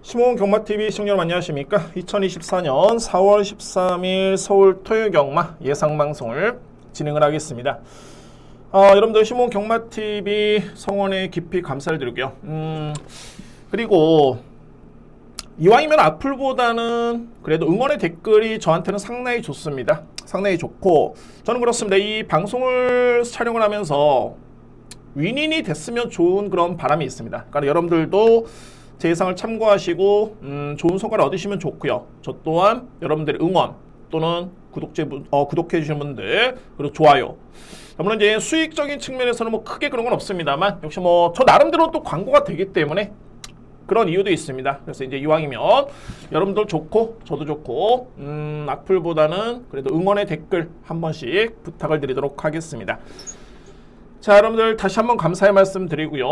심호흡 경마TV 시청자 여러분 안녕하십니까? 2024년 4월 13일 서울 토요경마 예상방송을 진행을 하겠습니다. 여러분들 심호흡 경마TV 성원에 깊이 감사를 드리고요. 그리고 이왕이면 악플보다는 그래도 응원의 댓글이 저한테는 상당히 좋습니다. 상당히 좋고 저는 그렇습니다. 이 방송을 촬영을 하면서 윈윈이 됐으면 좋은 그런 바람이 있습니다. 그러니까 여러분들도 제 예상을 참고하시고 좋은 성과를 얻으시면 좋고요. 저 또한 여러분들의 응원 또는 구독해 주시는 분들 그리고 좋아요. 물론 이제 수익적인 측면에서는 뭐 크게 그런 건 없습니다만 역시 뭐 저 나름대로 또 광고가 되기 때문에 그런 이유도 있습니다. 그래서 이제 이왕이면 여러분들 좋고 저도 좋고 악플보다는 그래도 응원의 댓글 한 번씩 부탁을 드리도록 하겠습니다. 자, 여러분들 다시 한번 감사의 말씀 드리고요.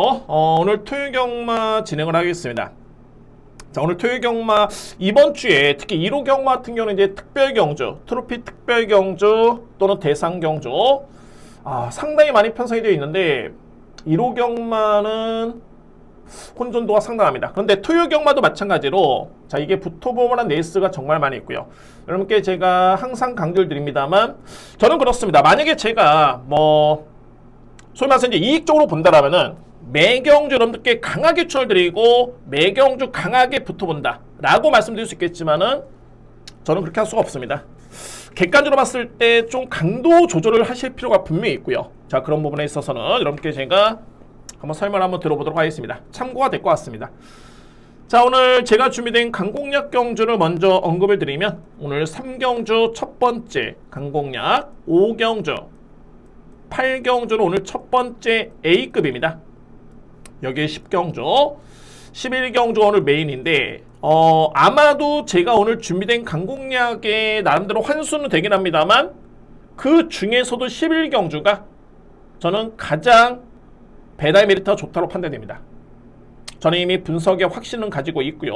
오늘 토요경마 진행을 하겠습니다. 자, 오늘 토요경마 이번 주에 특히 1호 경마 같은 경우는 이제 특별경주, 트로피 특별경주 또는 대상경주 상당히 많이 편성이 되어 있는데 1호 경마는 혼돈도가 상당합니다. 그런데 토요경마도 마찬가지로 자 이게 붙어보면한 레이스가 정말 많이 있고요. 여러분께 제가 항상 강조를 드립니다만 저는 그렇습니다. 만약에 제가 소위 말해서 이제 이익적으로 본다라면은 매경주 여러분들께 강하게 추천드리고 매경주 강하게 붙어본다 라고 말씀드릴 수 있겠지만은 저는 그렇게 할 수가 없습니다. 객관적으로 봤을 때 좀 강도 조절을 하실 필요가 분명히 있고요. 자, 그런 부분에 있어서는 여러분께 제가 한번 설명을 한번 들어보도록 하겠습니다. 참고가 될 것 같습니다. 자, 오늘 제가 준비된 강공략 경주를 먼저 언급을 드리면 오늘 3경주 첫 번째 강공략 5경주 8경주는 오늘 첫 번째 A급입니다. 여기에 10경주 11경주 오늘 메인인데 아마도 제가 오늘 준비된 강공략에 나름대로 환수는 되긴 합니다만 그 중에서도 11경주가 저는 가장 배달 메리트가 좋다고 판단됩니다. 저는 이미 분석에 확신은 가지고 있고요.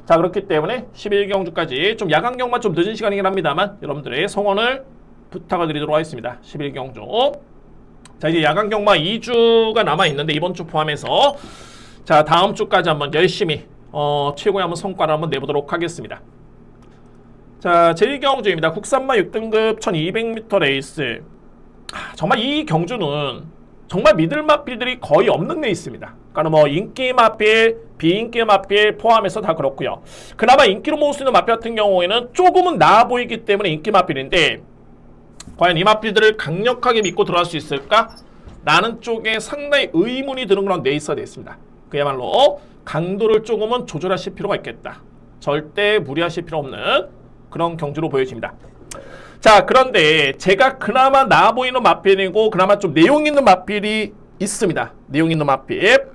자, 그렇기 때문에 11경주까지 좀 야간 경마 좀 늦은 시간이긴 합니다만 여러분들의 성원을 부탁을 드리도록 하겠습니다. 11경주. 자, 이제 야간 경마 2주가 남아있는데 이번 주 포함해서 자 다음 주까지 한번 열심히 최고의 한번 성과를 한번 내보도록 하겠습니다. 자, 제1경주입니다. 국산마 6등급 1200m 레이스. 정말 이 경주는 정말 믿을 마필들이 거의 없는 레이스입니다. 그러니까 뭐 인기 마필, 비인기 마필 포함해서 다 그렇고요. 그나마 인기로 모을 수 있는 마필 같은 경우에는 조금은 나아 보이기 때문에 인기 마필인데 과연 이 마필들을 강력하게 믿고 들어갈 수 있을까? 라는 쪽에 상당히 의문이 드는 그런 레이스가 되었습니다. 그야말로 강도를 조금은 조절하실 필요가 있겠다. 절대 무리하실 필요 없는 그런 경주로 보여집니다. 자, 그런데 제가 그나마 나아 보이는 마필이고 그나마 좀 내용 있는 마필이 있습니다. 내용 있는 마필.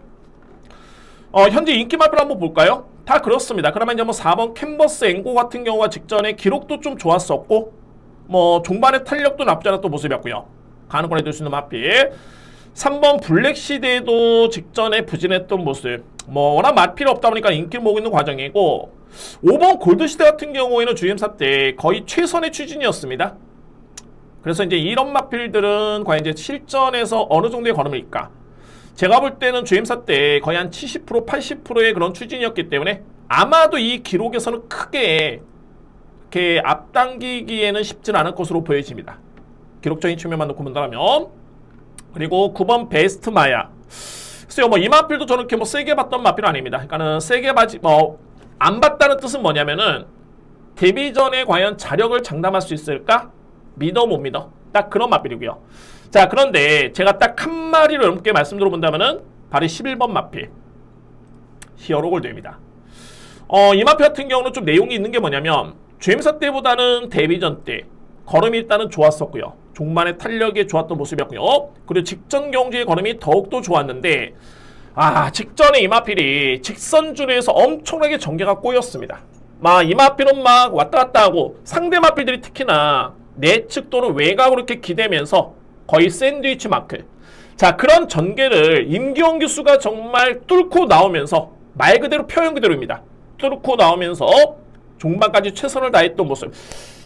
현재 인기 마필 한번 볼까요? 다 그렇습니다. 그러면 이제 4번 캔버스 앵고 같은 경우가 직전에 기록도 좀 좋았었고 종반의 탄력도 나쁘지 않았던 모습이었고요. 가능권 해줄 수 있는 마필. 3번 블랙시대도 직전에 부진했던 모습. 워낙 마필이 없다 보니까 인기를 모으고 있는 과정이고 5번 골드시대 같은 경우에는 주임사 때 거의 최선의 추진이었습니다. 그래서 이제 이런 마필들은 과연 이제 실전에서 어느 정도의 걸음일까? 제가 볼 때는 주임사 때 거의 한 70% 80%의 그런 추진이었기 때문에 아마도 이 기록에서는 크게 이렇게 앞당기기에는 쉽지는 않을 것으로 보여집니다. 기록적인 측면만 놓고 본다면. 그리고 9번 베스트 마야. 글쎄요, 이 마필도 저는 이렇게 세게 봤던 마필은 아닙니다. 그러니까는 세게 봐지 안 봤다는 뜻은 뭐냐면은 데뷔 전에 과연 자력을 장담할 수 있을까? 믿어 못 믿어? 딱 그런 마필이고요. 자, 그런데 제가 딱 한 마리로 여러분께 말씀드려 본다면은 바로 11번 마필 히어로 골드입니다. 이 마필 같은 경우는 좀 내용이 있는 게 뭐냐면 주임사 때보다는 데뷔전 때 걸음이 일단은 좋았었고요. 종반의 탄력이 좋았던 모습이었고요. 그리고 직전 경주의 걸음이 더욱더 좋았는데 직전에 이마필이 직선줄에서 엄청나게 전개가 꼬였습니다. 이마필은 막 왔다 갔다 하고 상대 마필들이 특히나 내측 또는 외곽으로 이렇게 기대면서 거의 샌드위치 마크. 자, 그런 전개를 임기원 교수가 정말 뚫고 나오면서 말 그대로 표현 그대로입니다. 뚫고 나오면서 종반까지 최선을 다했던 모습.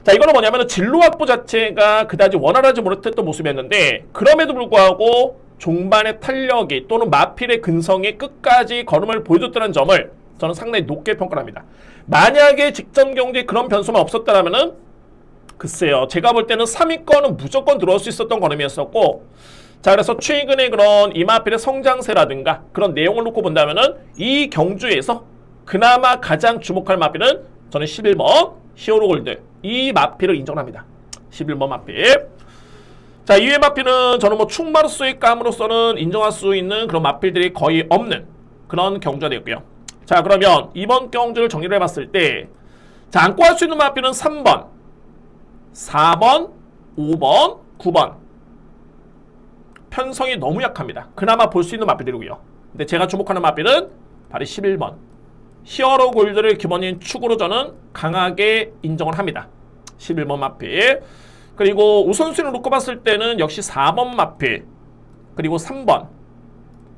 자, 이거는 뭐냐면 진로 확보 자체가 그다지 원활하지 못했던 모습이었는데 그럼에도 불구하고 종반의 탄력이 또는 마필의 근성이 끝까지 걸음을 보여줬다는 점을 저는 상당히 높게 평가를 합니다. 만약에 직전 경주에 그런 변수만 없었다라면은 글쎄요, 제가 볼 때는 3위권은 무조건 들어올 수 있었던 걸음이었었고, 자, 그래서 최근에 그런 이마필의 성장세라든가 그런 내용을 놓고 본다면은 이 경주에서 그나마 가장 주목할 마필은 저는 11번 히어로 골드, 이 마필을 인정합니다. 11번 마필. 자, 이외 마필은 저는 뭐 충마로서의 감으로서는 인정할 수 있는 그런 마필들이 거의 없는 그런 경주가 되었고요. 자, 그러면 이번 경주를 정리를 해봤을 때, 자, 안고 할 수 있는 마필은 3번, 4번, 5번, 9번. 편성이 너무 약합니다. 그나마 볼 수 있는 마필들이고요. 근데 제가 주목하는 마필은 바로 11번. 히어로 골드를 기본인 축으로 저는 강하게 인정을 합니다. 11번 마필. 그리고 우선순위를 놓고 봤을 때는 역시 4번 마필. 그리고 3번.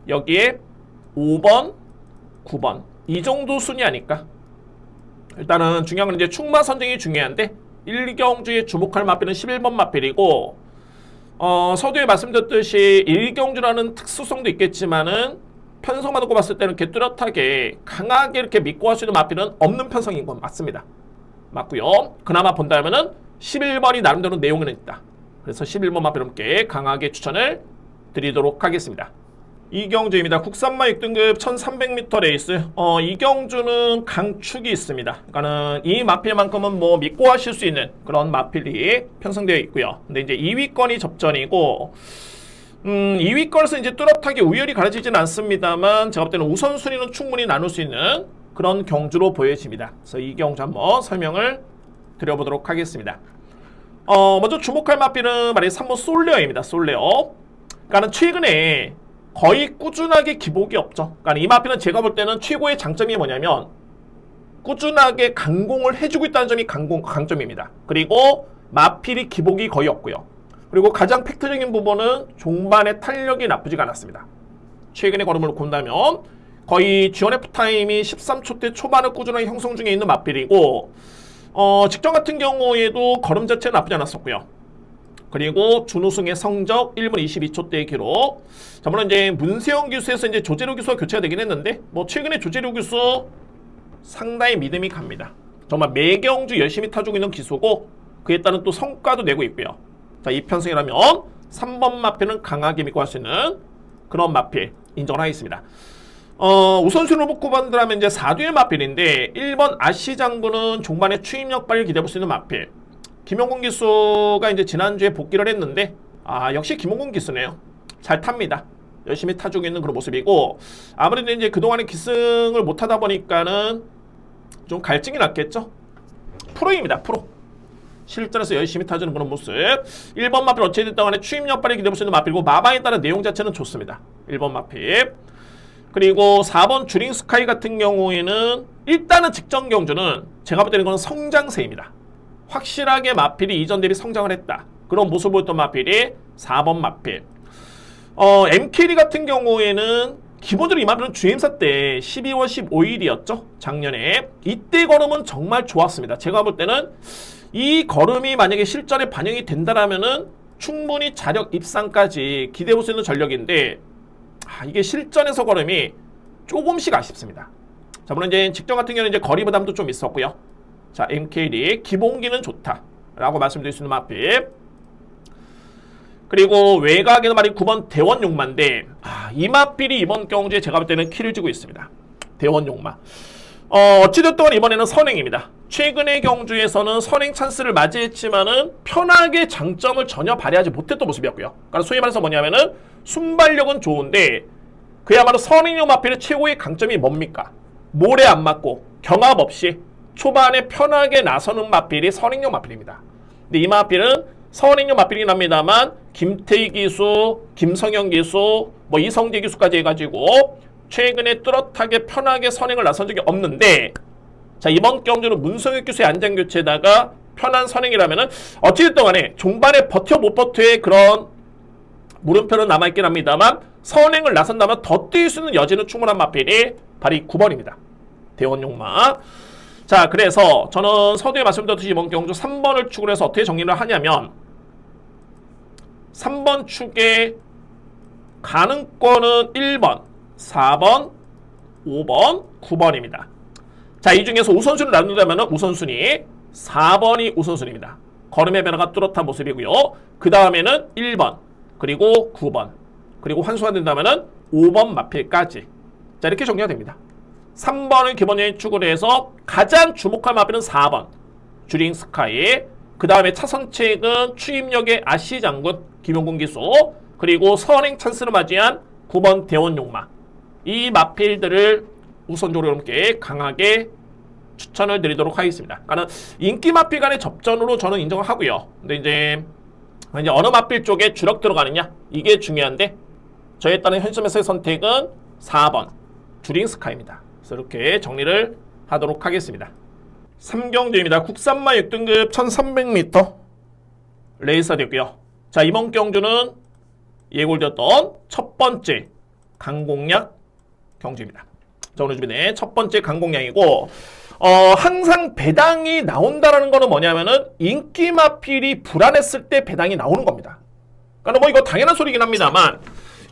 여기에 5번, 9번. 이 정도 순위 아닐까? 일단은 중요한 건 이제 충마 선정이 중요한데 1경주에 주목할 마필은 11번 마필이고, 서두에 말씀드렸듯이 1경주라는 특수성도 있겠지만은 편성만 놓고 봤을 때는 이렇게 뚜렷하게 강하게 이렇게 믿고 할 수 있는 마필은 없는 편성인 건 맞습니다. 맞고요. 그나마 본다면은 11번이 나름대로 내용은 있다. 그래서 11번 마필을 함께 강하게 추천을 드리도록 하겠습니다. 이경주입니다. 국산마 6등급 1300m 레이스. 이경주는 강축이 있습니다. 그러니까는 이 마필만큼은 뭐 믿고 하실 수 있는 그런 마필이 편성되어 있고요. 근데 이제 2위권이 접전이고, 2위권에서 이제 뚜렷하게 우열이 가려지지는 않습니다만, 제가 볼 때는 우선순위는 충분히 나눌 수 있는 그런 경주로 보여집니다. 그래서 이 경주 한번 설명을 드려보도록 하겠습니다. 먼저 주목할 마필은 말이 3번 솔레어입니다. 솔레어. 그러니까는 최근에 거의 꾸준하게 기복이 없죠. 그러니까 이 마필은 제가 볼 때는 최고의 장점이 뭐냐면 꾸준하게 강공을 해주고 있다는 점이 강점입니다. 그리고 마필이 기복이 거의 없고요. 그리고 가장 팩트적인 부분은 종반의 탄력이 나쁘지가 않았습니다. 최근의 걸음을 본다면 거의 GOF 타임이 13초대 초반을 꾸준하게 형성 중에 있는 마필이고, 직전 같은 경우에도 걸음 자체는 나쁘지 않았었고요. 그리고 준우승의 성적 1분 22초대의 기록. 자, 물론 이제 문세영 기수에서 이제 조재료 기수가 교체가 되긴 했는데, 뭐 최근에 조재료 기수 상당히 믿음이 갑니다. 정말 매경주 열심히 타주고 있는 기수고, 그에 따른 또 성과도 내고 있고요. 자, 이 편성이라면 3번 마필은 강하게 믿고 할 수 있는 그런 마필 인정을 하겠습니다. 우선순위로 뽑고 본다면 이제 4뒤의 마필인데, 1번 아시 장군은 종반의 추임력 발휘를 기대해볼 수 있는 마필. 김용곤 기수가 이제 지난주에 복귀를 했는데, 역시 김용곤 기수네요. 잘 탑니다. 열심히 타주고 있는 그런 모습이고, 아무래도 이제 그동안에 기승을 못 하다 보니까는 좀 갈증이 났겠죠? 프로입니다, 프로. 실전에서 열심히 타주는 그런 모습. 1번 마필 어찌됐든 간에 추임력 발휘 기대해볼 수 있는 마필이고, 마방에 따른 내용 자체는 좋습니다. 1번 마필. 그리고 4번 주링 스카이 같은 경우에는 일단은 직전 경주는 제가 볼 때는 이건 성장세입니다. 확실하게 마필이 이전 대비 성장을 했다. 그런 모습을 보였던 마필이 4번 마필. MKD 같은 경우에는 기본적으로 이 마필은 주행사 때 12월 15일이었죠. 작년에. 이때 걸음은 정말 좋았습니다. 제가 볼 때는 이 걸음이 만약에 실전에 반영이 된다라면은 충분히 자력 입상까지 기대해볼 수 있는 전력인데, 이게 실전에서 걸음이 조금씩 아쉽습니다. 자, 물론 이제 직전 같은 경우는 이제 거리 부담도 좀 있었고요. 자, MKD 기본기는 좋다라고 말씀드릴 수 있는 마필. 그리고 외곽에는 말이 9번 대원 용마인데, 이 마필이 이번 경주에 제가 볼 때는 키를 쥐고 있습니다. 대원 용마. 어찌됐든 이번에는 선행입니다. 최근의 경주에서는 선행 찬스를 맞이했지만은 편하게 장점을 전혀 발휘하지 못했던 모습이었고요. 그러니까 소위 말해서 뭐냐면은 순발력은 좋은데 그야말로 선행용 마필의 최고의 강점이 뭡니까? 모래 안 맞고 경합 없이 초반에 편하게 나서는 마필이 선행용 마필입니다. 근데 이 마필은 선행용 마필이긴 합니다만 김태희 기수, 김성현 기수, 뭐 이성재 기수까지 해가지고 최근에 뚜렷하게 편하게 선행을 나선 적이 없는데, 자, 이번 경주는 문성혁 기수의 안장교체에다가 편한 선행이라면은 어찌됐든 간에 종반에 버텨 못 버텨의 그런 물음표는 남아있긴 합니다만 선행을 나선다면 더 뛸 수 있는 여지는 충분한 마필이 바로 이 9번입니다. 대원용마. 자, 그래서 저는 서두에 말씀드렸듯이 이번 경주 3번을 축으로 해서 어떻게 정리를 하냐면 3번 축의 가능권은 1번, 4번, 5번, 9번입니다. 자, 이 중에서 우선순위를 나눈다면 우선순위 4번이 우선순위입니다. 걸음의 변화가 뚜렷한 모습이고요. 그 다음에는 1번, 그리고 9번, 그리고 환수가 된다면 5번 마필까지. 자, 이렇게 정리가 됩니다. 3번을 기본적인 축으로 해서 가장 주목할 마필은 4번 주링 스카이, 그 다음에 차선책은 추임력의 아시 장군 김용군 기수, 그리고 선행 찬스를 맞이한 9번 대원 용마. 이 마필들을 우선적으로 여러분께 강하게 추천을 드리도록 하겠습니다. 그러니까 인기 마필 간의 접전으로 저는 인정을 하고요. 근데 이제 어느 마필 쪽에 주력 들어가느냐, 이게 중요한데 저에 따른 현시점에서의 선택은 4번 주링 스카이입니다. 그래서 이렇게 정리를 하도록 하겠습니다. 3경주입니다. 국산마 6등급 1300m 레이서 되고요. 자, 이번 경주는 예고드렸던 첫 번째 강공략 경주입니다. 자, 오늘 주변에 첫 번째 강공략이고, 항상 배당이 나온다라는 거는 뭐냐면은 인기 마필이 불안했을 때 배당이 나오는 겁니다. 그러니까 뭐 이거 당연한 소리긴 합니다만,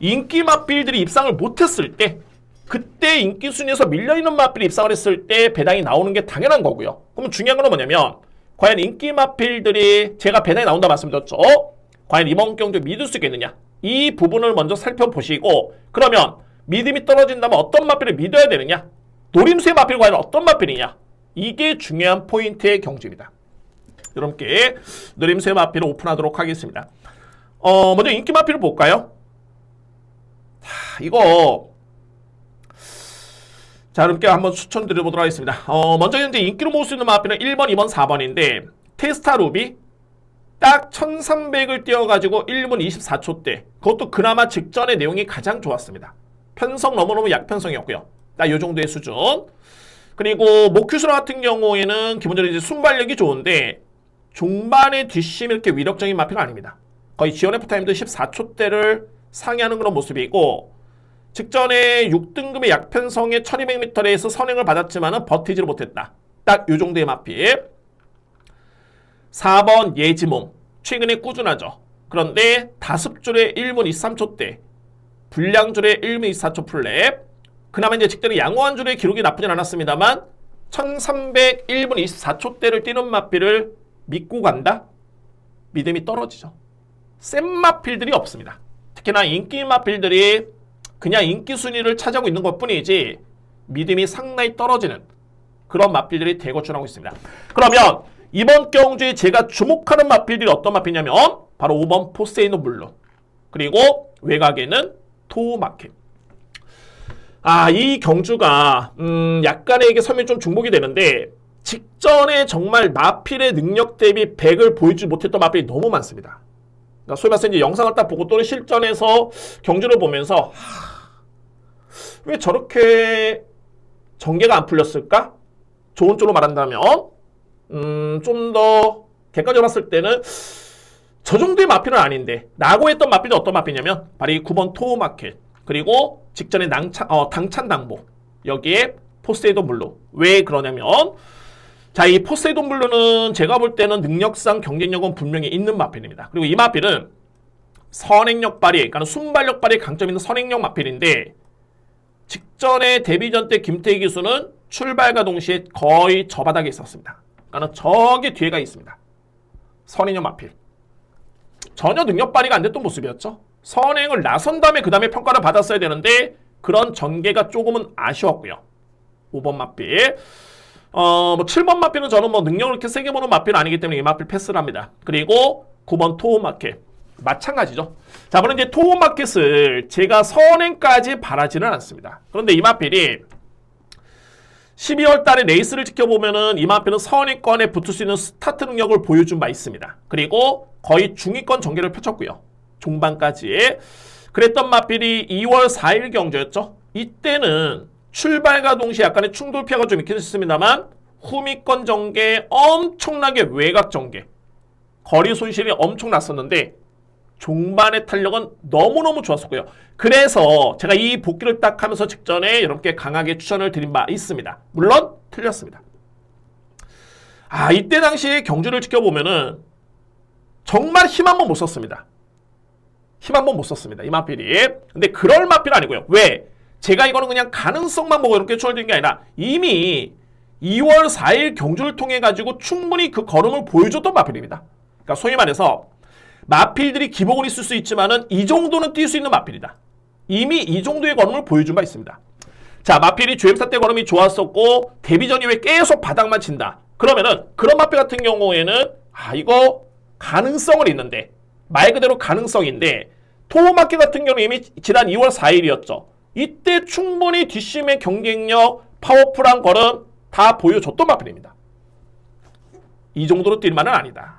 인기 마필들이 입상을 못했을 때, 그때 인기 순위에서 밀려있는 마필이 입상을 했을 때 배당이 나오는 게 당연한 거고요. 그럼 중요한 건 뭐냐면, 과연 인기 마필들이 제가 배당이 나온다 말씀드렸죠. 과연 이번 경주 믿을 수 있겠느냐, 이 부분을 먼저 살펴보시고, 그러면 믿음이 떨어진다면 어떤 마필을 믿어야 되느냐, 노림수의 마필이 과연 어떤 마필이냐, 이게 중요한 포인트의 경주입니다. 여러분께 노림수의 마필을 오픈하도록 하겠습니다. 먼저 인기 마필을 볼까요? 이거 자, 여러분께 한번 추천드려보도록 하겠습니다. 먼저 현재 인기로 모을 수 있는 마필은 1번, 2번, 4번인데 테스타 루비 딱 1300을 띄워가지고 1분 24초대, 그것도 그나마 직전의 내용이 가장 좋았습니다. 편성 너무너무 약편성이었고요. 딱 요 정도의 수준. 그리고 모큐스라 같은 경우에는 기본적으로 이제 순발력이 좋은데 중반에 뒷심이 이렇게 위력적인 마필은 아닙니다. 거의 지원F 타임도 14초대를 상회하는 그런 모습이고, 직전에 6등급의 약편성의 1200m에서 선행을 받았지만 버티지를 못했다. 딱 요 정도의 마필. 4번 예지몽 최근에 꾸준하죠. 그런데 다습줄에 1분 23초대, 불량줄에 1분 24초 풀랩, 그나마 이제 직전에 양호한 줄의 기록이 나쁘진 않았습니다만 1300 1분 24초대를 뛰는 마필을 믿고 간다? 믿음이 떨어지죠. 센 마필들이 없습니다. 특히나 인기 마필들이 그냥 인기 순위를 차지하고 있는 것 뿐이지 믿음이 상당히 떨어지는 그런 마필들이 대거출하고 있습니다. 그러면 이번 경주에 제가 주목하는 마필들이 어떤 마필이냐면 바로 5번 포세이돈 블루, 그리고 외곽에는 토마켓. 이 경주가 약간의 이게 설명이 좀 중복이 되는데, 직전에 정말 마필의 능력 대비 100을 보여주지 못했던 마필이 너무 많습니다. 그러니까 소위 말해서 이제 영상을 딱 보고 또는 실전에서 경주를 보면서 왜 저렇게 전개가 안 풀렸을까? 좋은 쪽으로 말한다면 좀 더 객관적으로 봤을 때는 저 정도의 마필은 아닌데 라고 했던 마필이 어떤 마필이냐면 바로 이 9번 토마켓, 그리고 직전에 당찬 당보, 여기에 포세이돈 블루. 왜 그러냐면 자, 이 포세이돈 블루는 제가 볼 때는 능력상 경쟁력은 분명히 있는 마필입니다. 그리고 이 마필은 선행력 발휘, 그러니까 순발력 발휘 강점 있는 선행력 마필인데, 직전에 데뷔전 때 김태희 기수는 출발과 동시에 거의 저 바닥에 있었습니다. 그러니까 저기 뒤에가 있습니다. 선행력 마필. 전혀 능력 발휘가 안 됐던 모습이었죠. 선행을 나선 다음에 그 다음에 평가를 받았어야 되는데 그런 전개가 조금은 아쉬웠고요. 5번 마필. 7번 마필은 저는 능력을 이렇게 세게 보는 마필은 아니기 때문에 이 마필 패스를 합니다. 그리고 9번 토마켓. 마찬가지죠. 자, 물론 이제 토마켓을 제가 선행까지 바라지는 않습니다. 그런데 이 마필이 12월 달에 레이스를 지켜보면은 이 마필은 선행권에 붙을 수 있는 스타트 능력을 보여준 바 있습니다. 그리고 거의 중위권 전개를 펼쳤고요. 종반까지. 그랬던 마필이 2월 4일 경주였죠. 이때는 출발과 동시에 약간의 충돌 피해가 좀 있긴 했습니다만 후미권 전개, 엄청나게 외곽 전개, 거리 손실이 엄청 났었는데 종반의 탄력은 너무너무 좋았었고요. 그래서 제가 이 복귀를 딱 하면서 직전에 여러분께 강하게 추천을 드린 바 있습니다. 물론 틀렸습니다. 이때 당시에 경주를 지켜보면은 정말 힘 한 번 못 썼습니다. 힘 한 번 못 썼습니다. 이 마필이. 근데 그럴 마필 아니고요. 왜? 제가 이거는 그냥 가능성만 보고 이렇게 추월된 게 아니라 이미 2월 4일 경주를 통해 가지고 충분히 그 걸음을 보여줬던 마필입니다. 그러니까 소위 말해서 마필들이 기복은 있을 수 있지만은 이 정도는 뛸 수 있는 마필이다. 이미 이 정도의 걸음을 보여준 바 있습니다. 자, 마필이 주행사 때 걸음이 좋았었고 데뷔전 이후에 계속 바닥만 친다. 그러면은 그런 마필 같은 경우에는 이거 가능성은 있는데 말 그대로 가능성인데 토마키 같은 경우는 이미 지난 2월 4일이었죠. 이때 충분히 뒷심의 경쟁력, 파워풀한 걸음 다 보여줬던 마필입니다. 이 정도로 뛸 만은 아니다.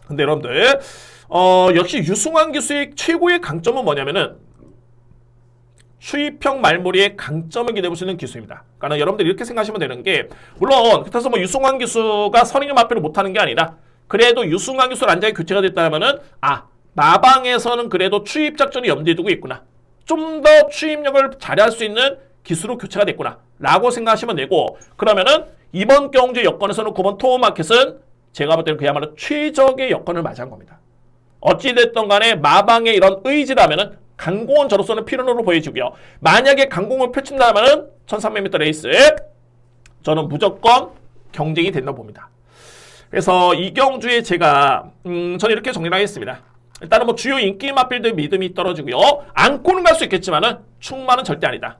근데 여러분들 역시 유승환 기수의 최고의 강점은 뭐냐면은 추이평 말머리의 강점을 기대해 볼 수 있는 기수입니다. 그러니까 여러분들 이렇게 생각하시면 되는 게 물론 그래서 뭐 유승환 기수가 선행형 마필을 못하는 게 아니라 그래도 유승환 기수 란장이 교체가 됐다면은 마방에서는 그래도 추입 작전이 염두에 두고 있구나. 좀 더 추입력을 잘할 수 있는 기수로 교체가 됐구나 라고 생각하시면 되고 그러면은 이번 경주 여건에서는 9번 토마켓은 제가 볼 때는 그야말로 최적의 여건을 맞이한 겁니다. 어찌됐든 간에 마방의 이런 의지라면은 강공은 저로서는 필연으로 보여지고요. 만약에 강공을 펼친다면은 1300m 레이스 저는 무조건 경쟁이 된다고 봅니다. 그래서 이 경주에 제가 저는 이렇게 정리를 하겠습니다. 일단은 뭐 주요 인기 마필들 믿음이 떨어지고요. 안고는 갈 수 있겠지만은 충만은 절대 아니다.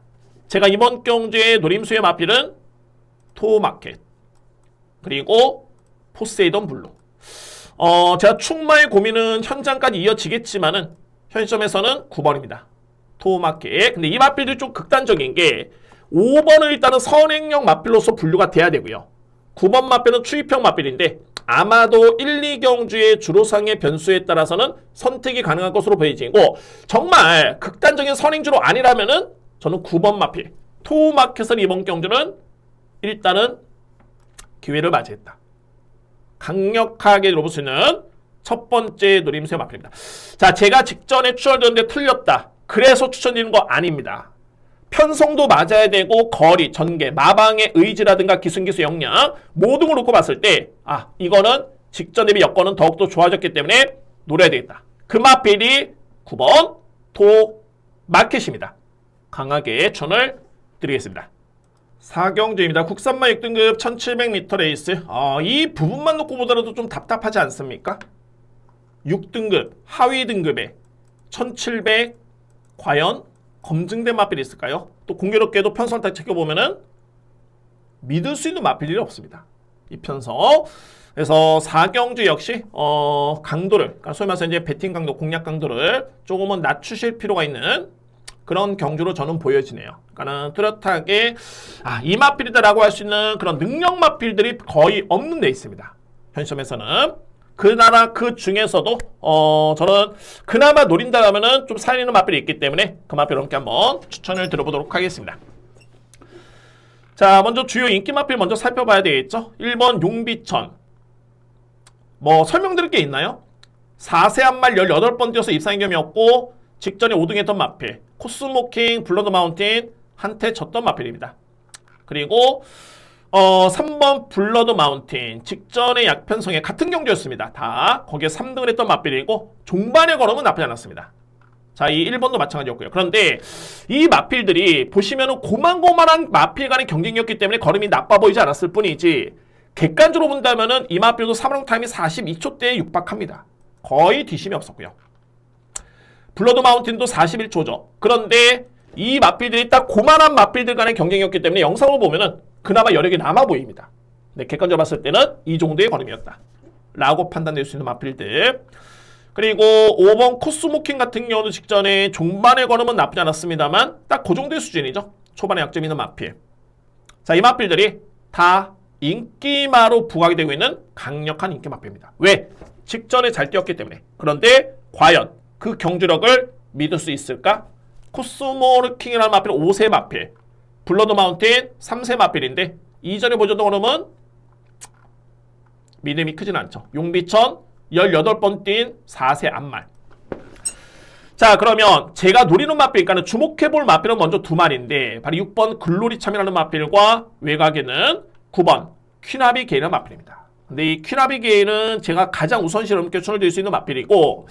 제가 이번 경주의 노림수의 마필은 토마켓 그리고 포세이돈 블루. 제가 충마의 고민은 현장까지 이어지겠지만은 현 시점에서는 9번입니다. 토마켓. 근데 이 마필들이 좀 극단적인 게 5번은 일단은 선행형 마필로서 분류가 돼야 되고요. 9번 마필은 추입형 마필인데 아마도 1, 2경주의 주로상의 변수에 따라서는 선택이 가능한 것으로 보여지고 정말 극단적인 선행주로 아니라면은 저는 9번 마필 토마켓은 이번 경주는 일단은 기회를 맞이했다. 강력하게 들어볼 수 있는 첫 번째 노림수의 마필입니다. 자, 제가 직전에 추천드렸는데 틀렸다. 그래서 추천드리는 거 아닙니다. 편성도 맞아야 되고 거리, 전개, 마방의 의지라든가 기승기수 역량 모든 걸 놓고 봤을 때 이거는 직전 대비 여건은 더욱더 좋아졌기 때문에 노려야 되겠다. 그 마필이 9번 토마켓입니다. 강하게 추천을 드리겠습니다. 4경주입니다. 국산마 6등급 1700m 레이스. 이 부분만 놓고 보더라도 좀 답답하지 않습니까? 6등급 하위 등급에 1700 과연 검증된 마필이 있을까요? 또 공교롭게도 편성 딱 챙겨보면은 믿을 수 있는 마필이 없습니다. 이 편성. 그래서 4경주 역시 강도를, 그러니까 소위 말해서 이제 배팅 강도, 공략 강도를 조금은 낮추실 필요가 있는 그런 경주로 저는 보여지네요. 그러니까는 뚜렷하게 이 마필이다라고 할 수 있는 그런 능력 마필들이 거의 없는 데 있습니다. 현 시점에서는. 그 중에서도 저는 그나마 노린다라면은 좀 살리는 마필이 있기 때문에 그 마필 함께 한번 추천을 드려보도록 하겠습니다. 자, 먼저 주요 인기 마필 먼저 살펴봐야 되겠죠. 1번 용비천. 뭐 설명드릴 게 있나요? 4세 한 말 18번 뛰어서 입상의 겸이었고 직전에 5등했던 마필. 코스모킹, 블러드 마운틴 한테 졌던 마필입니다. 그리고 3번 블러드 마운틴 직전의 약편성에 같은 경주였습니다. 다 거기에 3등을 했던 마필이고 종반의 걸음은 나쁘지 않았습니다. 자, 이 1번도 마찬가지였고요. 그런데 이 마필들이 보시면은 고만고만한 마필 간의 경쟁이었기 때문에 걸음이 나빠 보이지 않았을 뿐이지 객관적으로 본다면은 이 마필도 3등 타임이 42초대에 육박합니다. 거의 뒷심이 없었고요. 블러드 마운틴도 41초죠. 그런데 이 마필들이 딱 고만한 마필들 간의 경쟁이었기 때문에 영상을 보면은 그나마 여력이 남아 보입니다. 네, 객관적으로 봤을 때는 이 정도의 걸음이었다 라고 판단될 수 있는 마필들. 그리고 5번 코스모킹 같은 경우도 직전에 종반의 걸음은 나쁘지 않았습니다만 딱 그 정도의 수준이죠. 초반에 약점이 있는 마필. 자, 이 마필들이 다 인기마로 부각이 되고 있는 강력한 인기 마필입니다. 왜? 직전에 잘 뛰었기 때문에. 그런데 과연 그 경주력을 믿을 수 있을까? 코스모킹이라는 마필 5세 마필, 블러드 마운틴 3세 마필인데 이전에 보여줬던 걸음은 믿음이 크진 않죠. 용비천 18번 뛴 4세 앞말. 자, 그러면 제가 노리는 마필, 그러니까 주목해볼 마필은 먼저 두 마리인데 바로 6번 글로리참이라는 마필과 외곽에는 9번 퀴나비게이라는 마필입니다. 근데 이 퀴나비게이는 제가 가장 우선시 여러분께 추천을 수 있는 마필이고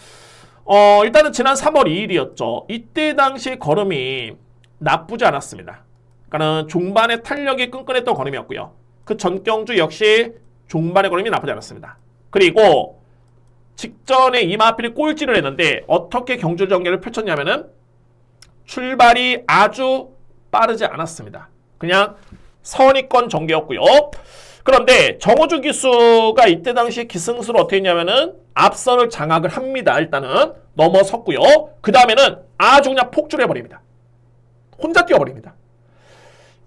일단은 지난 3월 2일이었죠. 이때 당시 걸음이 나쁘지 않았습니다. 그러니까는 종반의 탄력이 끈끈했던 걸음이었고요. 그 전경주 역시 종반의 걸음이 나쁘지 않았습니다. 그리고 직전에 이마필이 꼴찌를 했는데 어떻게 경주 전개를 펼쳤냐면은 출발이 아주 빠르지 않았습니다. 그냥 선의권 전개였고요. 그런데 정호준 기수가 이때 당시에 기승수로 어떻게 했냐면은 앞선을 장악을 합니다. 일단은 넘어섰고요. 그 다음에는 아주 그냥 폭주를 해버립니다. 혼자 뛰어버립니다.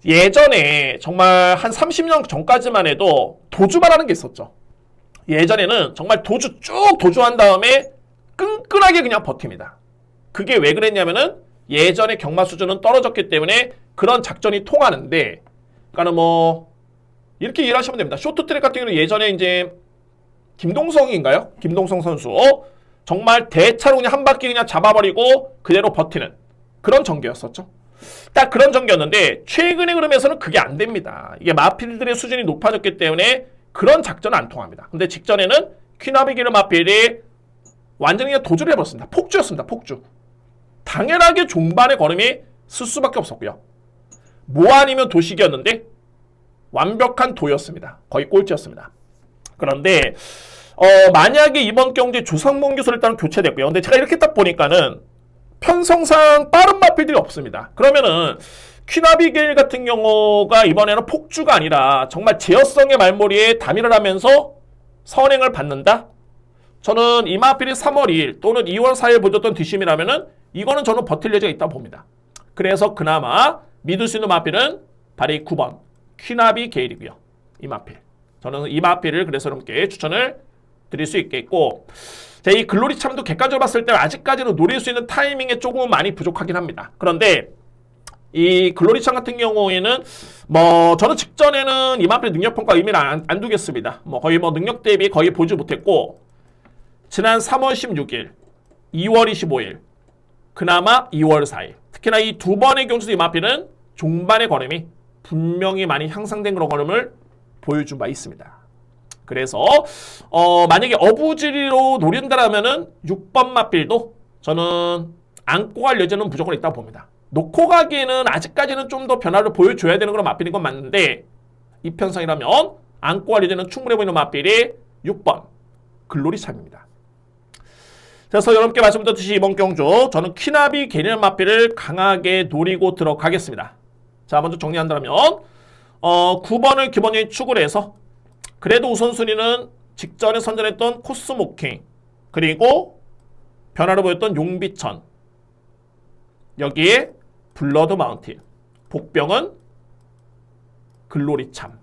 예전에 정말 한 30년 전까지만 해도 도주만 하는 게 있었죠. 예전에는 정말 도주 쭉 도주한 다음에 끈끈하게 그냥 버팁니다. 그게 왜 그랬냐면은 예전에 경마 수준은 떨어졌기 때문에 그런 작전이 통하는데, 그러니까는 뭐 이렇게 이해하시면 됩니다. 쇼트트랙 같은 경우는 예전에 이제 김동성인가요? 김동성 선수 정말 대차로 그냥 한 바퀴 그냥 잡아버리고 그대로 버티는 그런 전개였었죠. 딱 그런 전개였는데 최근의 흐름에서는 그게 안 됩니다. 이게 마필들의 수준이 높아졌기 때문에 그런 작전은 안 통합니다. 근데 직전에는 퀸아비게일 마필이 완전히 그냥 도주를 해버렸습니다. 폭주였습니다. 폭주. 당연하게 종반의 걸음이 쓸 수밖에 없었고요. 뭐 아니면 도식이었는데 완벽한 도였습니다. 거의 꼴찌였습니다. 그런데 만약에 이번 경기에 조상봉 교수를 일단 교체됐고요. 근데 제가 이렇게 딱 보니까는 편성상 빠른 마필들이 없습니다. 그러면은 퀸아비게일 같은 경우가 이번에는 폭주가 아니라 정말 제어성의 말머리에 담의를 하면서 선행을 받는다? 저는 이 마필이 3월 2일 또는 2월 4일 보여줬던 뒷심이라면은 이거는 저는 버틸 여지가 있다고 봅니다. 그래서 그나마 믿을 수 있는 마필은 바로 이 9번 퀸아비게일이고요. 이 마필. 저는 이 마필을 그래서 여러분께 추천을 드릴 수 있겠고, 자, 이 글로리참도 객관적으로 봤을 때 아직까지는 노릴 수 있는 타이밍에 조금 많이 부족하긴 합니다. 그런데 이 글로리참 같은 경우에는 뭐 저는 직전에는 이 마필 능력평가 의미를 안 두겠습니다. 뭐 거의 뭐 능력 대비 거의 보지 못했고, 지난 3월 16일, 2월 25일, 그나마 2월 4일, 특히나 이 두 번의 경주에서 이 마필은 종반의 걸음이 분명히 많이 향상된 그런 걸음을 보여준 바 있습니다. 그래서 만약에 어부지리로 노린다라면은 6번 마필도 저는 안고 갈 여지는 무조건 있다고 봅니다. 놓고 가기에는 아직까지는 좀 더 변화를 보여줘야 되는 그런 마필인 건 맞는데, 이 편성이라면 안고 갈 여지는 충분해 보이는 마필이 6번 글로리참입니다. 그래서 여러분께 말씀드렸듯이 이번 경주 저는 퀸아비게일 마필을 강하게 노리고 들어가겠습니다. 자, 먼저 정리한다면 9번을 기본적인 축을 해서 그래도 우선순위는 직전에 선전했던 코스모킹, 그리고 변화를 보였던 용비천, 여기에 블러드 마운틴, 복병은 글로리참,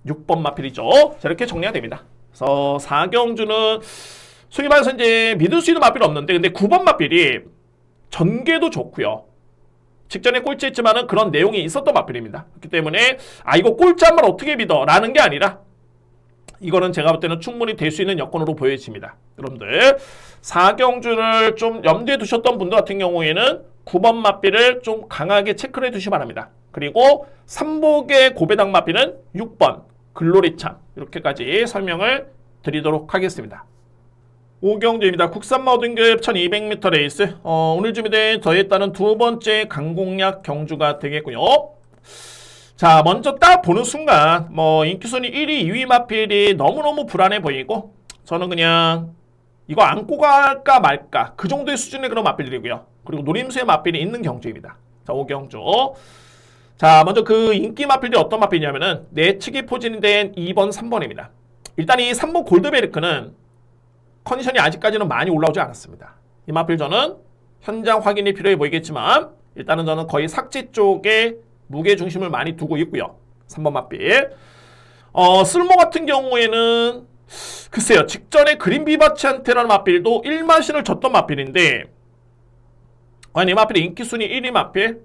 6번 마필이죠. 자, 이렇게 정리가 됩니다. 그래서 4경주는 소위 말해서 이제 믿을 수 있는 마필은 없는데, 근데 9번 마필이 전개도 좋고요. 직전에 꼴찌했지만은 그런 내용이 있었던 마필입니다. 그렇기 때문에 이거 꼴찌 한 번 어떻게 믿어? 라는 게 아니라 이거는 제가 볼 때는 충분히 될 수 있는 여건으로 보여집니다. 여러분들 4경주를 좀 염두에 두셨던 분들 같은 경우에는 9번 마필을 좀 강하게 체크를 해두시기 바랍니다. 그리고 3복의 고배당 마필은 6번 글로리참, 이렇게까지 설명을 드리도록 하겠습니다. 5경주입니다. 국산마 5등급 1200m 레이스. 오늘 준비된 저에 따른 두 번째 강공략 경주가 되겠고요. 자, 먼저 딱 보는 순간 뭐 인기순위 1위, 2위 마필이 너무너무 불안해 보이고, 저는 그냥 이거 안고 갈까 말까 그 정도의 수준의 그런 마필들이고요. 그리고 노림수의 마필이 있는 경주입니다. 자, 5경주. 자, 먼저 그 인기 마필들이 어떤 마필이냐면은 내측이 포진이 된 2번, 3번입니다. 일단 이 3번 골드베르크는 컨디션이 아직까지는 많이 올라오지 않았습니다. 이 마필 저는 현장 확인이 필요해 보이겠지만 일단은 저는 거의 삭제 쪽에 무게 중심을 많이 두고 있고요. 3번 마필. 쓸모 같은 경우에는 글쎄요, 직전에 그린비바치한테라는 마필도 1마신을 졌던 마필인데, 이 마필의 인기순위 1위 마필,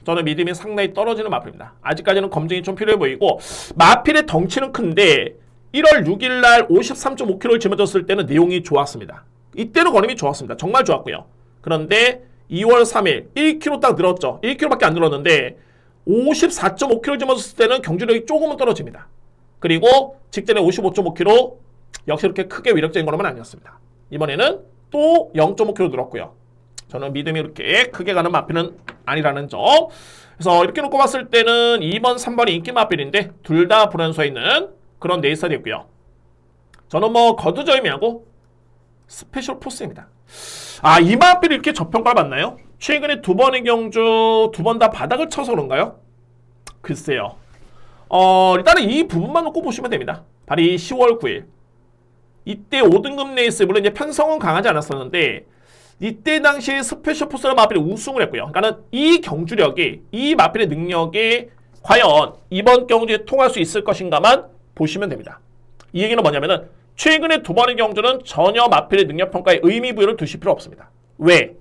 저는 믿음이 상당히 떨어지는 마필입니다. 아직까지는 검증이 좀 필요해 보이고, 마필의 덩치는 큰데 1월 6일 날 53.5kg를 짊어졌을 때는 내용이 좋았습니다. 이때는 걸음이 좋았습니다. 정말 좋았고요. 그런데 2월 3일 1kg 딱 늘었죠. 1kg밖에 안 늘었는데 54.5kg 짊어졌을 때는 경주력이 조금은 떨어집니다. 그리고 직전에 55.5kg 역시 그렇게 크게 위력적인 걸음은 아니었습니다. 이번에는 또 0.5kg 늘었고요. 저는 믿음이 그렇게 크게 가는 마필은 아니라는 점. 그래서 이렇게 놓고 봤을 때는 2번, 3번이 인기 마필인데 둘 다 불안수에 있는 그런 네이스가 되고요. 저는 뭐 거두절미하고 스페셜 포스입니다. 이 마필이 이렇게 저평가를 받나요? 최근에 두 번의 경주 두 번 다 바닥을 쳐서 그런가요? 글쎄요. 일단은 이 부분만 놓고 보시면 됩니다. 바로 이 10월 9일. 이때 5등급 레이스, 물론 이제 편성은 강하지 않았었는데, 이때 당시에 스페셜 포스라 마필이 우승을 했고요. 그러니까는 이 경주력이, 이 마필의 능력이 과연 이번 경주에 통할 수 있을 것인가만 보시면 됩니다. 이 얘기는 뭐냐면은, 최근에 두 번의 경주는 전혀 마필의 능력 평가에 의미 부여를 두실 필요 없습니다. 왜?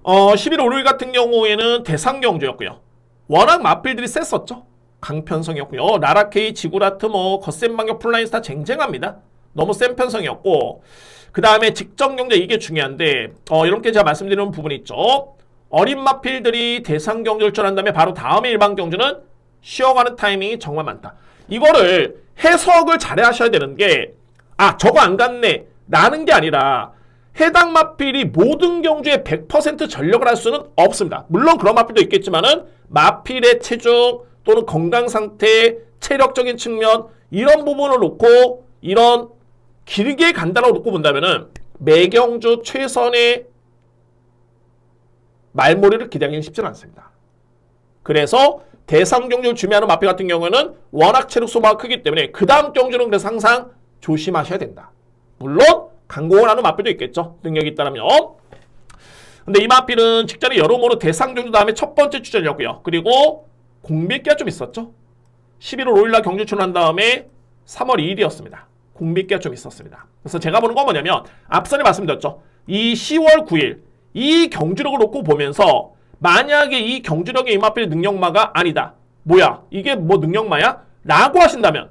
11월 5일 같은 경우에는 대상 경주였고요. 워낙 마필들이 셌었죠. 강편성이었고요. 라라케이, 지구라트, 거센망격, 플라인스타 쟁쟁합니다. 너무 센 편성이었고, 그 다음에 직전 경제 이게 중요한데, 이렇게 제가 말씀드리는 부분이 있죠. 어린 마필들이 대상 경주를 출한 다음에 바로 다음에 일반 경주는 쉬어가는 타이밍이 정말 많다. 이거를 해석을 잘해 하셔야 되는 게, 저거 안 갔네 라는 게 아니라 해당 마필이 모든 경주에 100% 전력을 할 수는 없습니다. 물론 그런 마필도 있겠지만은 마필의 체중 또는 건강 상태, 체력적인 측면 이런 부분을 놓고 이런 길게 간다라고 놓고 본다면은 매경주 최선의 말머리를 기대하기는 쉽지는 않습니다. 그래서 대상 경주를 준비하는 마필 같은 경우에는 워낙 체력 소모가 크기 때문에 그 다음 경주는 그래서 항상 조심하셔야 된다. 물론 강공을 하는 마필도 있겠죠. 능력이 있다면. 근데 이 마필은 직전에 여러모로 대상 경주 다음에 첫 번째 출전이었고요. 그리고 공백기가 좀 있었죠. 11월 5일날 경주 출전한 다음에 3월 2일이었습니다. 공백기가 좀 있었습니다. 그래서 제가 보는 건 뭐냐면 앞선에 말씀드렸죠. 이 10월 9일 이 경주력을 놓고 보면서 만약에 이 경주력의 이 마필의 능력마가 아니다. 뭐야? 이게 뭐 능력마야? 라고 하신다면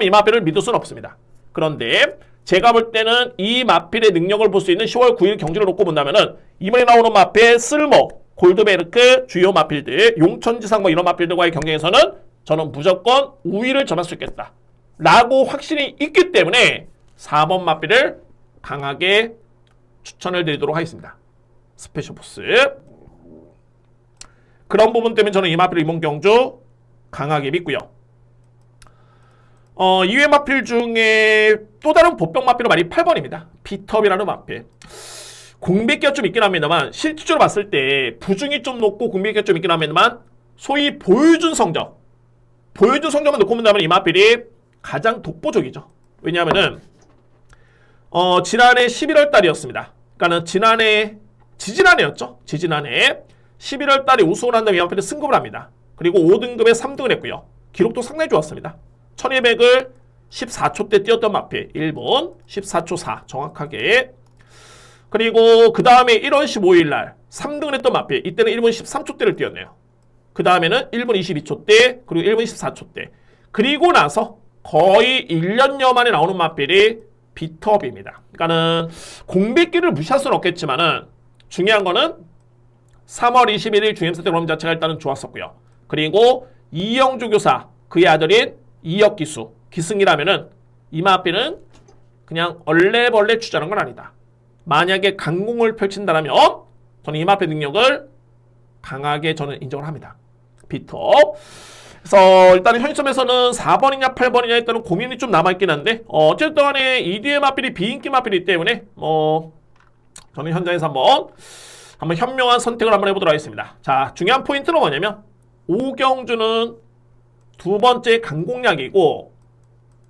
이 마필을 믿을 수는 없습니다. 그런데 제가 볼 때는 이 마필의 능력을 볼 수 있는 10월 9일 경주를 놓고 본다면은 이번에 나오는 마필 쓸모, 골드베르크, 주요 마필들, 용천지상 이런 마필들과의 경쟁에서는 저는 무조건 우위를 점할 수 있겠다. 라고 확신이 있기 때문에 4번 마필을 강하게 추천을 드리도록 하겠습니다. 스페셜 포스. 그런 부분 때문에 저는 이 마필 이번 경주 강하게 믿고요. 이외 마필 중에 또 다른 보병 마필은 말이 8번입니다. 비텁이라는 마필. 공백기가 좀 있긴 합니다만 실질적으로 봤을 때 부중이 좀 높고 공백기가 좀 있긴 합니다만 소위 보여준 성적만 놓고 본다면 이 마필이 가장 독보적이죠. 왜냐하면은 지난해 11월 달이었습니다. 그러니까는 지지난해였죠. 지지난해 11월 달에 우승을 한 다음에 이 마필이 승급을 합니다. 그리고 5등급에 3등을 했고요. 기록도 상당히 좋았습니다. 1200을 14초대 뛰었던 마필. 일본 14초 4 정확하게. 그리고 그 다음에 1월 15일 날 3등을 했던 마필. 이때는 1분 13초대를 뛰었네요. 그 다음에는 1분 22초대 그리고 1분 14초대. 그리고 나서 거의 1년여 만에 나오는 마필이 비텁입니다. 그러니까는 공백기를 무시할 수는 없겠지만은 중요한 거는 3월 21일 중임사 때 그럼 자체가 일단은 좋았었고요. 그리고 이영주 교사 그의 아들인 이혁 기수 기승이라면은 이 마필은 그냥 얼레벌레 주자는 건 아니다. 만약에 강공을 펼친다면 저는 이 마필 능력을 강하게 저는 인정을 합니다. 비텁. 그래서 일단은 현 시점에서는 4번이냐 8번이냐 일단은 고민이 좀 남아있긴 한데 어쨌든 간에 이 뒤에 마필이 비인기 마필이기 때문에 저는 현장에서 한번 현명한 선택을 한번 해보도록 하겠습니다. 자, 중요한 포인트는 뭐냐면 오경주는 두 번째 강공약이고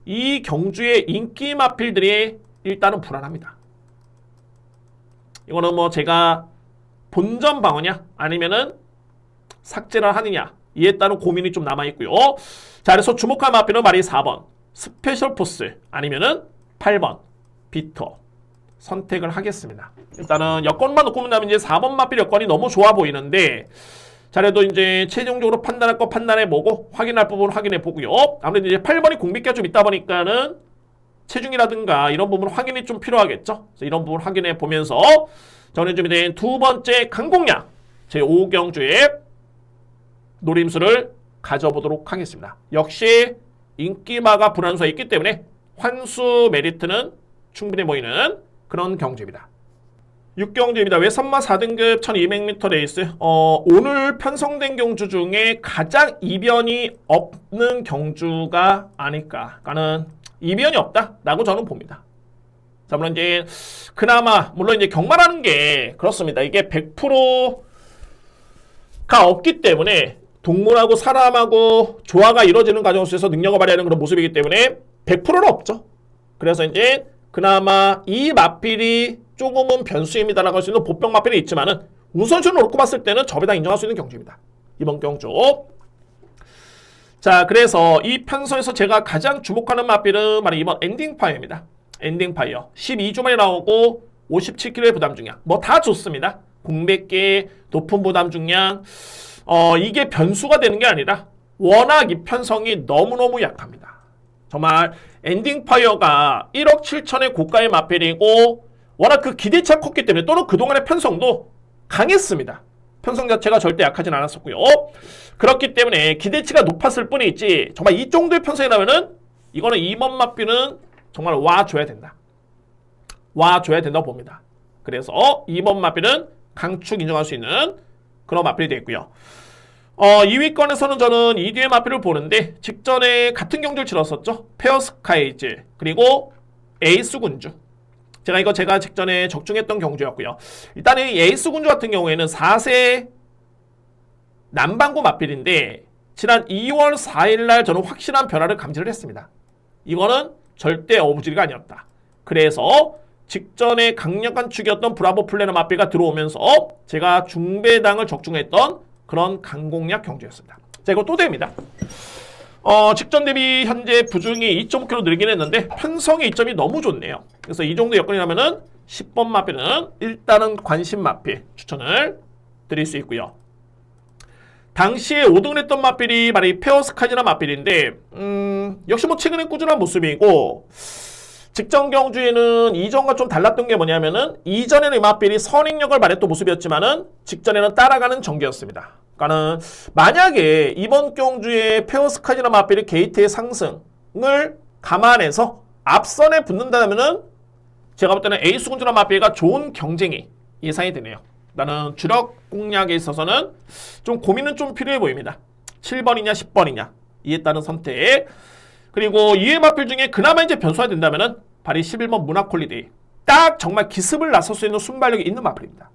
이 경주의 인기 마필들이 일단은 불안합니다. 이거는 제가 본전 방어냐 아니면은 삭제를 하느냐 이에 따른 고민이 좀 남아있고요. 자, 그래서 주목할 마필은 말이 4번 스페셜 포스 아니면은 8번 비터 선택을 하겠습니다. 일단은 여건만 놓고 본다면 이제 4번 마필 여건이 너무 좋아 보이는데 자, 그래도 이제 최종적으로 판단할 거 판단해보고 확인할 부분 확인해보고요. 아무래도 이제 8번이 공백기가 좀 있다 보니까는 체중이라든가 이런 부분 확인이 좀 필요하겠죠. 그래서 이런 부분 확인해보면서 저는 준비된 두 번째 강공약 제5경주의 노림수를 가져보도록 하겠습니다. 역시 인기마가 불안수가 있기 때문에 환수 메리트는 충분히 보이는 그런 경주입니다. 6경주입니다. 외선마 4등급 1200m 레이스. 오늘 편성된 경주 중에 가장 이변이 없는 경주가 아닐까. 그러니까는 이변이 없다라고 저는 봅니다. 자, 물론 이제 그나마 물론 이제 경마라는 게 그렇습니다. 이게 100%가 없기 때문에 동물하고 사람하고 조화가 이루어지는 과정 속에서 능력을 발휘하는 그런 모습이기 때문에 100%는 없죠. 그래서 이제 그나마 이 마필이 조금은 변수입니다라고 할 수 있는 보병 마필이 있지만은 우선순위로 놓고 봤을 때는 저배당 인정할 수 있는 경주입니다. 이번 경주. 자, 그래서 이 편성에서 제가 가장 주목하는 마필은 바로 이번 엔딩파이어입니다. 엔딩파이어. 12주 만에 나오고 57kg의 부담 중량. 뭐 다 좋습니다. 공백계, 높은 부담 중량. 이게 변수가 되는 게 아니라 워낙 이 편성이 너무너무 약합니다. 정말 엔딩파이어가 1억 7천의 고가의 마필이고 워낙 그 기대치가 컸기 때문에 또는 그동안의 편성도 강했습니다. 편성 자체가 절대 약하진 않았었고요. 그렇기 때문에 기대치가 높았을 뿐이지 정말 이 정도의 편성이 나면은 이거는 이번 마필은 정말 와줘야 된다. 와줘야 된다고 봅니다. 그래서 이번 마필은 강축 인정할 수 있는 그런 마필이 되겠고요. 2위권에서는 저는 이 뒤의 마필을 보는데 직전에 같은 경주를 치렀었죠. 페어스카이즈 그리고 에이스 군주. 제가 직전에 적중했던 경주였고요. 일단 이 에이스 군주 같은 경우에는 4세 남반구 마필인데 지난 2월 4일날 저는 확실한 변화를 감지를 했습니다. 이거는 절대 어부지리가 아니었다. 그래서 직전에 강력한 축이었던 브라보 플래너 마필가 들어오면서 제가 중배당을 적중했던 그런 강공략 경주였습니다. 자, 이거 또 됩니다. 직전 대비 현재 부중이 2.5kg 늘긴 했는데 편성의 이점이 너무 좋네요. 그래서 이 정도 여건이라면은 10번 마필은 일단은 관심 마필 추천을 드릴 수 있고요. 당시에 5등을 했던 마필이 바로 이 페어스카이즈나 마필인데 역시 뭐 최근에 꾸준한 모습이고 직전 경주에는 이전과 좀 달랐던 게 뭐냐면은 이전에는 이 마필이 선행력을 발휘했던 모습이었지만은 직전에는 따라가는 전개였습니다. 그러니까는 만약에 이번 경주에 페어스카이즈나 마필이 게이트의 상승을 감안해서 앞선에 붙는다면은 제가 볼 때는 에이스 군주나 마필가 좋은 경쟁이 예상이 되네요. 나는 주력 공략에 있어서는 좀 고민은 좀 필요해 보입니다. 7번이냐 10번이냐 이에 따른 선택. 그리고 이회 마필 중에 그나마 이제 변수가 된다면은 바로 11번 문화콜리데이. 딱 정말 기습을 나설 수 있는 순발력이 있는 마필입니다.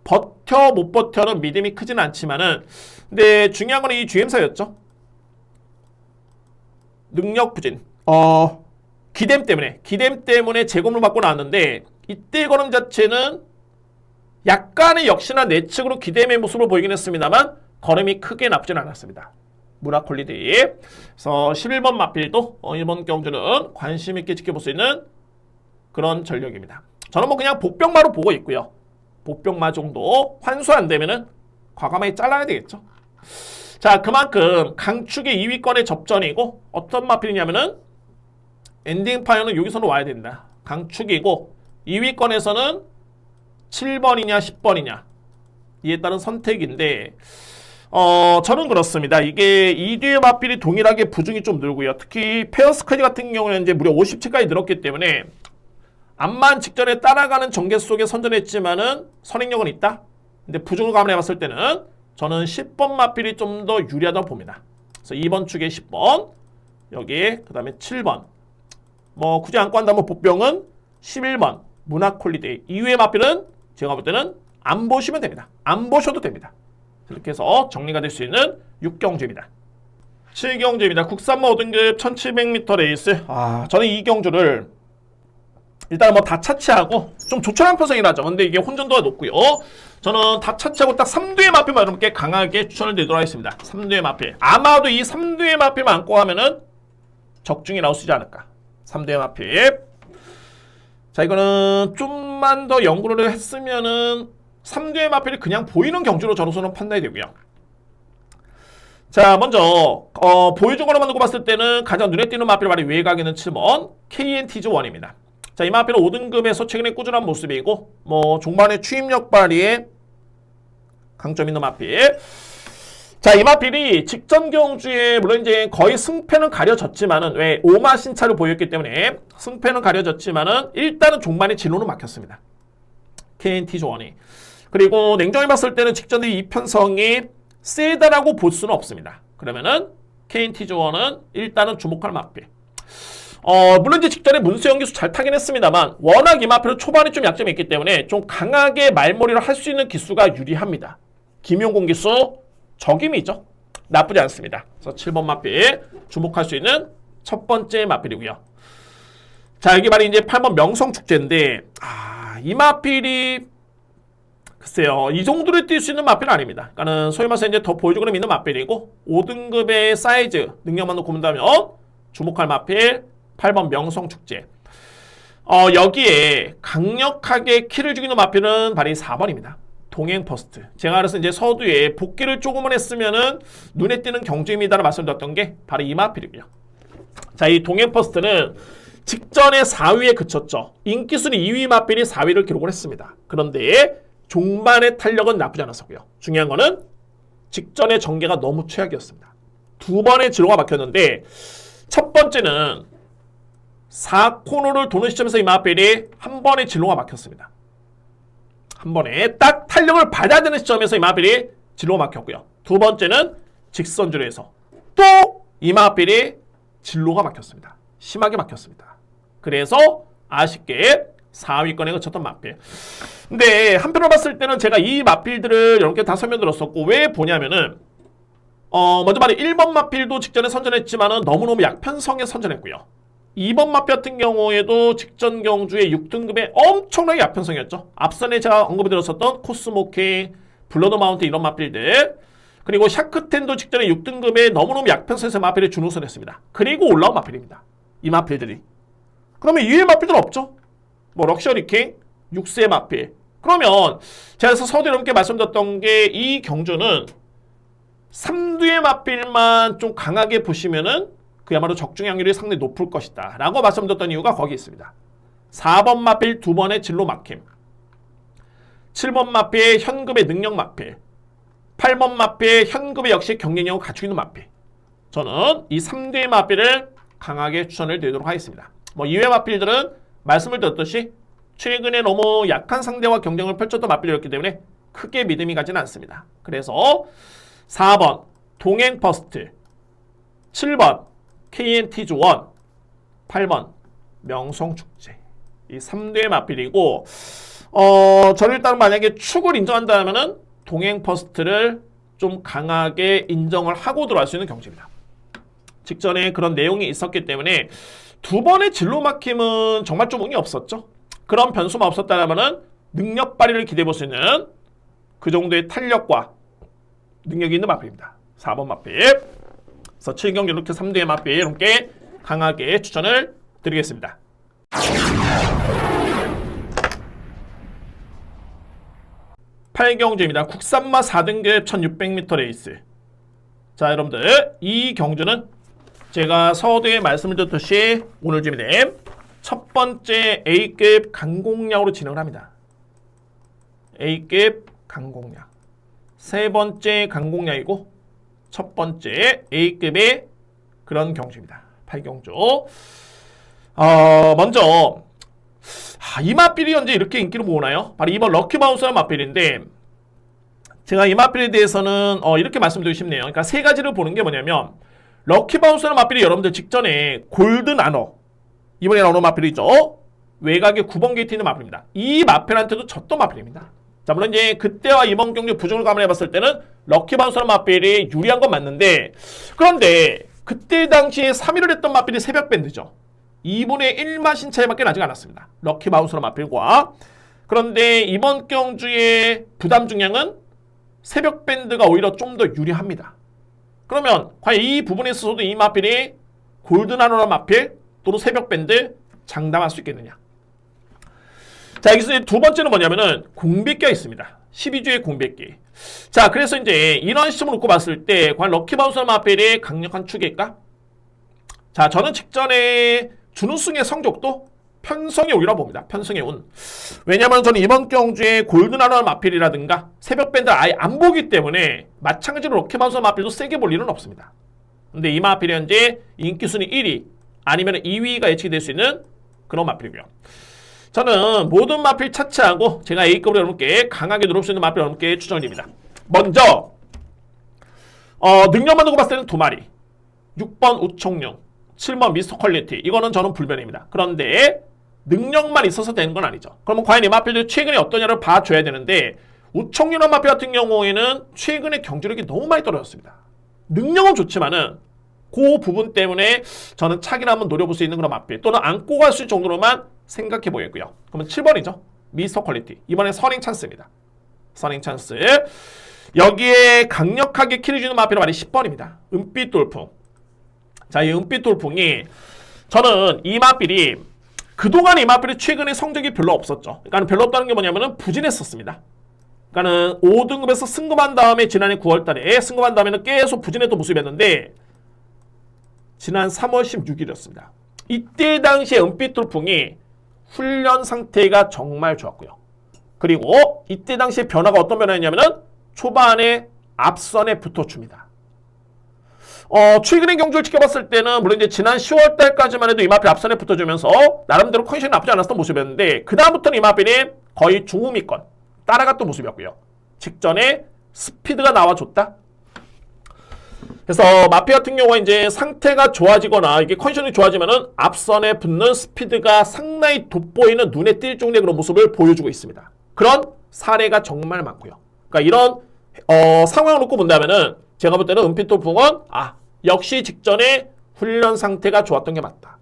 버텨 못 버텨는 믿음이 크지는 않지만은 근데 중요한 건 이 GM사였죠. 능력 부진. 기댐 때문에 재검을 받고 나왔는데 이때 걸음 자체는 약간의 역시나 내측으로 기댐의 모습을 보이긴 했습니다만 걸음이 크게 나쁘진 않았습니다. 문화콜리데이. 그래서 11번 마필도 이번 경주는 관심 있게 지켜볼 수 있는 그런 전력입니다. 저는 뭐 그냥 복병마로 보고 있고요. 복병마 정도 환수 안 되면은 과감하게 잘라야 되겠죠. 자, 그만큼 강축의 2위권의 접전이고 어떤 마필이냐면은 엔딩파이어는 여기서는 와야 된다. 강축이고 2위권에서는 7번이냐 10번이냐 이에 따른 선택인데 저는 그렇습니다. 이게 이 뒤의 마필이 동일하게 부중이 좀 늘고요. 특히 페어스카이즈 같은 경우는 이제 무려 50치까지 늘었기 때문에 암만 직전에 따라가는 전개 속에 선전했지만은 선행력은 있다. 근데 부중을 감안해 봤을 때는 저는 10번 마필이 좀 더 유리하다고 봅니다. 그래서 2번 축에 10번, 여기에 그 다음에 7번. 뭐 굳이 안고 한다면 복병은 11번 문화콜리데이. 이후의 마필은 제가 볼 때는 안 보시면 됩니다. 안 보셔도 됩니다. 이렇게 해서 정리가 될 수 있는 6경주입니다. 7경주입니다. 국산마 5등급 1700m 레이스. 저는 이 경주를 일단 뭐 다 차치하고 좀 조촐한 편성이라죠. 근데 이게 혼전도가 높고요. 저는 다 차치하고 딱 3두의 마필만 여러분께 강하게 추천을 드리도록 하겠습니다. 3두의 마필. 아마도 이 3두의 마필만 안고 하면은 적중이 나올 수 있지 않을까. 3두의 마필. 자, 이거는 좀만 더 연구를 했으면은 3두의 마필이 그냥 보이는 경주로 저로서는 판단이 되고요. 자, 먼저 보여주거나 두고 봤을 때는 가장 눈에 띄는 마필 바로 외곽에는 7번 KNT즈1입니다. 자, 이 마필은 5등급에서 최근에 꾸준한 모습이고 뭐 종반의 추임력 발휘에 강점 있는 마필. 자, 이 마필이 직전 경주에 물론 이제 거의 승패는 가려졌지만은 왜 오마 신차를 보였기 때문에 승패는 가려졌지만은 일단은 종반의 진로는 막혔습니다. KNT 조원이. 그리고 냉정히 봤을 때는 직전에 이 편성이 세다라고 볼 수는 없습니다. 그러면은 KNT 조원은 일단은 주목할 마필. 물론 이제 직전에 문세영 기수 잘 타긴 했습니다만 워낙 이 마필은 초반에 좀 약점이 있기 때문에 좀 강하게 말머리를 할 수 있는 기수가 유리합니다. 김용곤 기수 적임이죠. 나쁘지 않습니다. 그래서 7번 마필 주목할 수 있는 첫 번째 마필이고요. 자, 여기 말이 이제 8번 명성축제인데 이 마필이 글쎄요, 이 정도로 뛸 수 있는 마필은 아닙니다. 그러니까는 소위 말해서 이제 더 보여주고 있는 마필이고 5등급의 사이즈 능력만 놓고 본다면 주목할 마필 8번 명성축제. 여기에 강력하게 키를 죽이는 마필은 바로 이 4번입니다. 동행퍼스트. 제가 그래서 이제 서두에 복귀를 조금은 했으면은 눈에 띄는 경주입니다라고 말씀드렸던 게 바로 이 마필이고요. 자, 이 동행퍼스트는 직전에 4위에 그쳤죠. 인기순위 2위 마필이 4위를 기록을 했습니다. 그런데 종반의 탄력은 나쁘지 않았었고요. 중요한 거는 직전의 전개가 너무 최악이었습니다. 두 번의 진로가 막혔는데 첫 번째는 4코너를 도는 시점에서 이 마필이 한 번의 진로가 막혔습니다. 한 번에 딱 탄력을 받아야 되는 시점에서 이 마필이 진로가 막혔고요. 두 번째는 직선주로에서 또 이 마필이 진로가 막혔습니다. 심하게 막혔습니다. 그래서 아쉽게 4위권에 그쳤던 마필. 근데 한편으로 봤을 때는 제가 이 마필들을 여러분께 다 설명드렸었고 왜 보냐면은 먼저 말해 1번 마필도 직전에 선전했지만은 너무너무 약편성에 선전했고요. 2번 마필 같은 경우에도 직전 경주의 6등급의 엄청나게 약편성이었죠. 앞선에 제가 언급해 드렸었던 코스모케, 블러드 마운트 이런 마필들, 그리고 샤크텐도 직전에 6등급의 너무너무 약편성에서 마필에 준우선했습니다. 그리고 올라온 마필입니다. 이 마필들이. 그러면 이외의 마필들은 없죠. 뭐 럭셔리킹, 6세 마필. 그러면 제가 그래서 서두 여러분께 말씀드렸던 게 이 경주는 3두의 마필만 좀 강하게 보시면은 그야말로 적중 확률이 상당히 높을 것이다 라고 말씀드렸던 이유가 거기 있습니다. 4번 마필 2번의 진로 막힘, 7번 마필 현급의 능력 마필, 8번 마필 현급의 역시 경쟁력을 갖추고 있는 마필. 저는 이 3대의 마필을 강하게 추천을 드리도록 하겠습니다. 뭐 이외 마필들은 말씀을 드렸듯이 최근에 너무 약한 상대와 경쟁을 펼쳤던 마필이었기 때문에 크게 믿음이 가지는 않습니다. 그래서 4번 동행퍼스트, 7번 KNT 조원, 8번 명성축제. 이 3대의 마필이고 저는 일단 만약에 축을 인정한다면은 동행퍼스트를 좀 강하게 인정을 하고 들어갈 수 있는 경주입니다. 직전에 그런 내용이 있었기 때문에 두 번의 진로 막힘은 정말 좀 운이 없었죠. 그런 변수만 없었다면은 능력 발휘를 기대해 볼 수 있는 그 정도의 탄력과 능력이 있는 마필입니다. 4번 마필. 그래서 7경기 이렇게 3대의 마필 이렇게 강하게 추천을 드리겠습니다. 팔경주입니다. 국산마 4등급 1600m 레이스. 자, 여러분들 이 경주는 제가 서두에 말씀을 드렸듯이 오늘 준비된 첫 번째 A급 강공략으로 진행을 합니다. A급 강공략. 세 번째 강공략이고 첫 번째 A급의 그런 경주입니다. 8경주. 먼저 이 마필이 현재 이렇게 인기를 모으나요? 바로 이번 럭키바운스라는 마필인데 제가 이 마필에 대해서는 이렇게 말씀드리고 싶네요. 그러니까 세 가지를 보는 게 뭐냐면 럭키바운스라는 마필이 여러분들 직전에 골든 아너, 이번에 나오는 마필이죠. 외곽에 9번 게이트 있는 마필입니다. 이 마필한테도 졌던 마필입니다. 자, 물론 이제 그때와 이번 경주 부정을 감안해 봤을 때는 럭키바운스라는 마필이 유리한 건 맞는데 그런데 그때 당시에 3위를 했던 마필이 새벽밴드죠. 2분의 1만 신차이밖에 나지 않았습니다. 럭키바운스라는 마필과. 그런데 이번 경주의 부담 중량은 새벽밴드가 오히려 좀 더 유리합니다. 그러면 과연 이 부분에 있어서도 이 마필이 골든아노라는 마필 또는 새벽밴드 장담할 수 있겠느냐. 자, 여기서 두 번째는 뭐냐면은 공백기가 있습니다. 12주의 공백기. 자, 그래서 이제 이런 시점을 놓고 봤을 때 과연 럭키바운스라는 마필이 강력한 축일까? 자, 저는 직전에 준우승의 성적도 편성의 운이라고 봅니다. 편성의 운. 왜냐하면 저는 이번 경주에 골든아너 마필이라든가 새벽밴드를 아예 안 보기 때문에 마찬가지로 럭키바운스 마필도 세게 볼 일은 없습니다. 근데 이 마필이 현재 인기순위 1위 아니면 2위가 예측이 될 수 있는 그런 마필이고요. 저는 모든 마필 차치하고 제가 A급으로 여러분께 강하게 누를 수 있는 마필 여러분께 추천드립니다. 먼저 능력만 두고 봤을 때는 두 마리. 6번 우총룡, 7번 미스터 퀄리티. 이거는 저는 불변입니다. 그런데 능력만 있어서 되는 건 아니죠. 그러면 과연 이 마필들이 최근에 어떠냐를 봐줘야 되는데 우총룡 마필 같은 경우에는 최근에 경주력이 너무 많이 떨어졌습니다. 능력은 좋지만은 그 부분 때문에 저는 차기를 한번 노려볼 수 있는 그런 마필 또는 안고 갈 수 있을 정도로만 생각해 보겠고요. 그러면 7번이죠. 미스터 퀄리티. 이번엔 선행 찬스입니다. 선행 찬스. 여기에 강력하게 키를 주는 마필은 말이 10번입니다. 은빛 돌풍. 자, 이 은빛 돌풍이 저는 이 마필이 그동안 이 마필이 최근에 성적이 별로 없었죠. 그러니까 별로 없다는 게 뭐냐면은 부진했었습니다. 그러니까는 5등급에서 승급한 다음에 지난해 9월달에 승급한 다음에는 계속 부진했던 모습이었는데 지난 3월 16일이었습니다. 이때 당시에 은빛 돌풍이 훈련 상태가 정말 좋았고요. 그리고 이때 당시에 변화가 어떤 변화였냐면은 초반에 앞선에 붙어줍니다. 최근의 경주를 지켜봤을 때는 물론 이제 지난 10월 달까지만 해도 이 마필 앞선에 붙어주면서 나름대로 컨디션이 나쁘지 않았던 모습이었는데 그 다음부터는 이 마필이 거의 중후미권 따라갔던 모습이었고요. 직전에 스피드가 나와줬다. 그래서 마필 같은 경우가 이제 상태가 좋아지거나 이게 컨디션이 좋아지면은 앞선에 붙는 스피드가 상당히 돋보이는 눈에 띌 정도의 그런 모습을 보여주고 있습니다. 그런 사례가 정말 많고요. 그러니까 이런 상황을 놓고 본다면은 제가 볼 때는 은빛 돌풍은 역시 직전에 훈련 상태가 좋았던 게 맞다.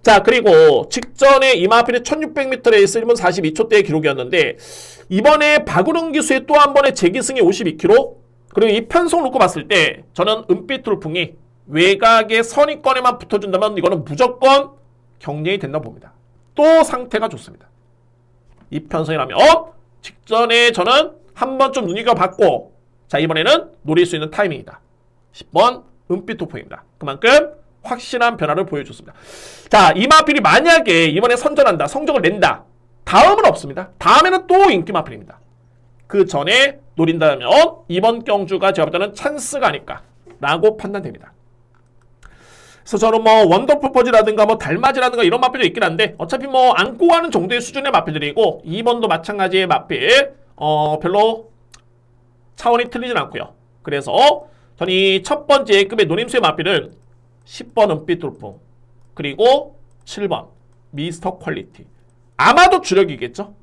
자, 그리고 직전에 이마필의 1600m 레이스 1분 42초대의 기록이었는데 이번에 박우릉 기수의 또 한 번의 재기승이 52km 그리고 이 편성을 놓고 봤을 때 저는 은빛 돌풍이 외곽의 선입권에만 붙어준다면 이거는 무조건 경쟁이 된다고 봅니다. 또 상태가 좋습니다. 이 편성이라면 직전에 저는 한번 좀 눈여겨봤고 자, 이번에는 노릴 수 있는 타이밍이다. 10번 은빛 돌풍입니다. 그만큼 확실한 변화를 보여줬습니다. 자, 이 마필이 만약에 이번에 선전한다, 성적을 낸다. 다음은 없습니다. 다음에는 또 인기 마필입니다. 그 전에 노린다면 이번 경주가 제가 볼 때는 찬스가 아닐까라고 판단됩니다. 그래서 저는 뭐 원더풀 퍼지라든가 뭐 달맞이라든가 이런 마필도 있긴 한데 어차피 뭐 안고 가는 정도의 수준의 마필들이고 2번도 마찬가지의 마필 별로 차원이 틀리진 않고요. 그래서 저는 이 첫 번째 A급의 노림수의 마필은 10번 은빛 돌풍 그리고 7번 미스터 퀄리티 아마도 주력이겠죠.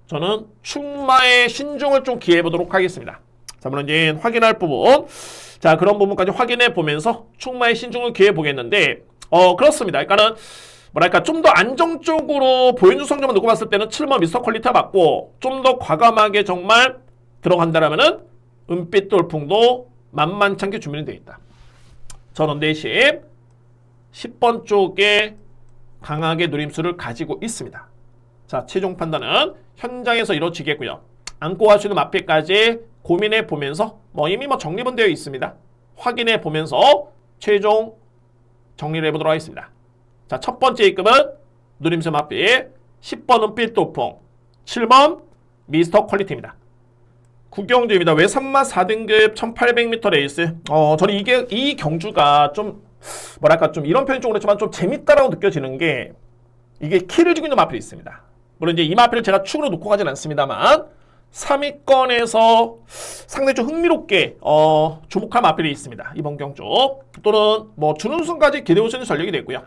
저는 충마의 신중을 좀 기해보도록 하겠습니다. 자, 물론 이제 확인할 부분 자 그런 부분까지 확인해 보면서 충마의 신중을 기해 보겠는데 그렇습니다. 그러니까는 뭐랄까 좀 더 안정적으로 보여준 성적만 놓고 봤을 때는 7번 미스터 퀄리티가 맞고 좀 더 과감하게 정말 들어간다라면은 은빛 돌풍도 만만찮게 준비는 되어 있다. 저는 대신 10번 쪽에 강하게 노림수를 가지고 있습니다. 자, 최종 판단은 현장에서 이루어지겠고요. 안고 갈 수 있는 마필까지 고민해 보면서 이미 정립은 되어 있습니다. 확인해 보면서 최종 정리를 해보도록 하겠습니다. 자, 첫 번째 A급은 노림수 마필 10번 은빛 돌풍 7번 미스터 퀄리티입니다. 국경주입니다. 외산마 4등급 1800m 레이스. 저는 이 경주가 좀 뭐랄까 좀 이런 표현이 좀 그렇지만 좀 재밌다라고 느껴지는 게 이게 키를 주고 있는 마필이 있습니다. 물론 이제 이 마필을 제가 축으로 놓고 가진 않습니다만 3위권에서 상당히 좀 흥미롭게 주목할 마필이 있습니다. 이번 경주 또는 뭐 준우승까지 기대해 볼 수 있는 전력이 되고요.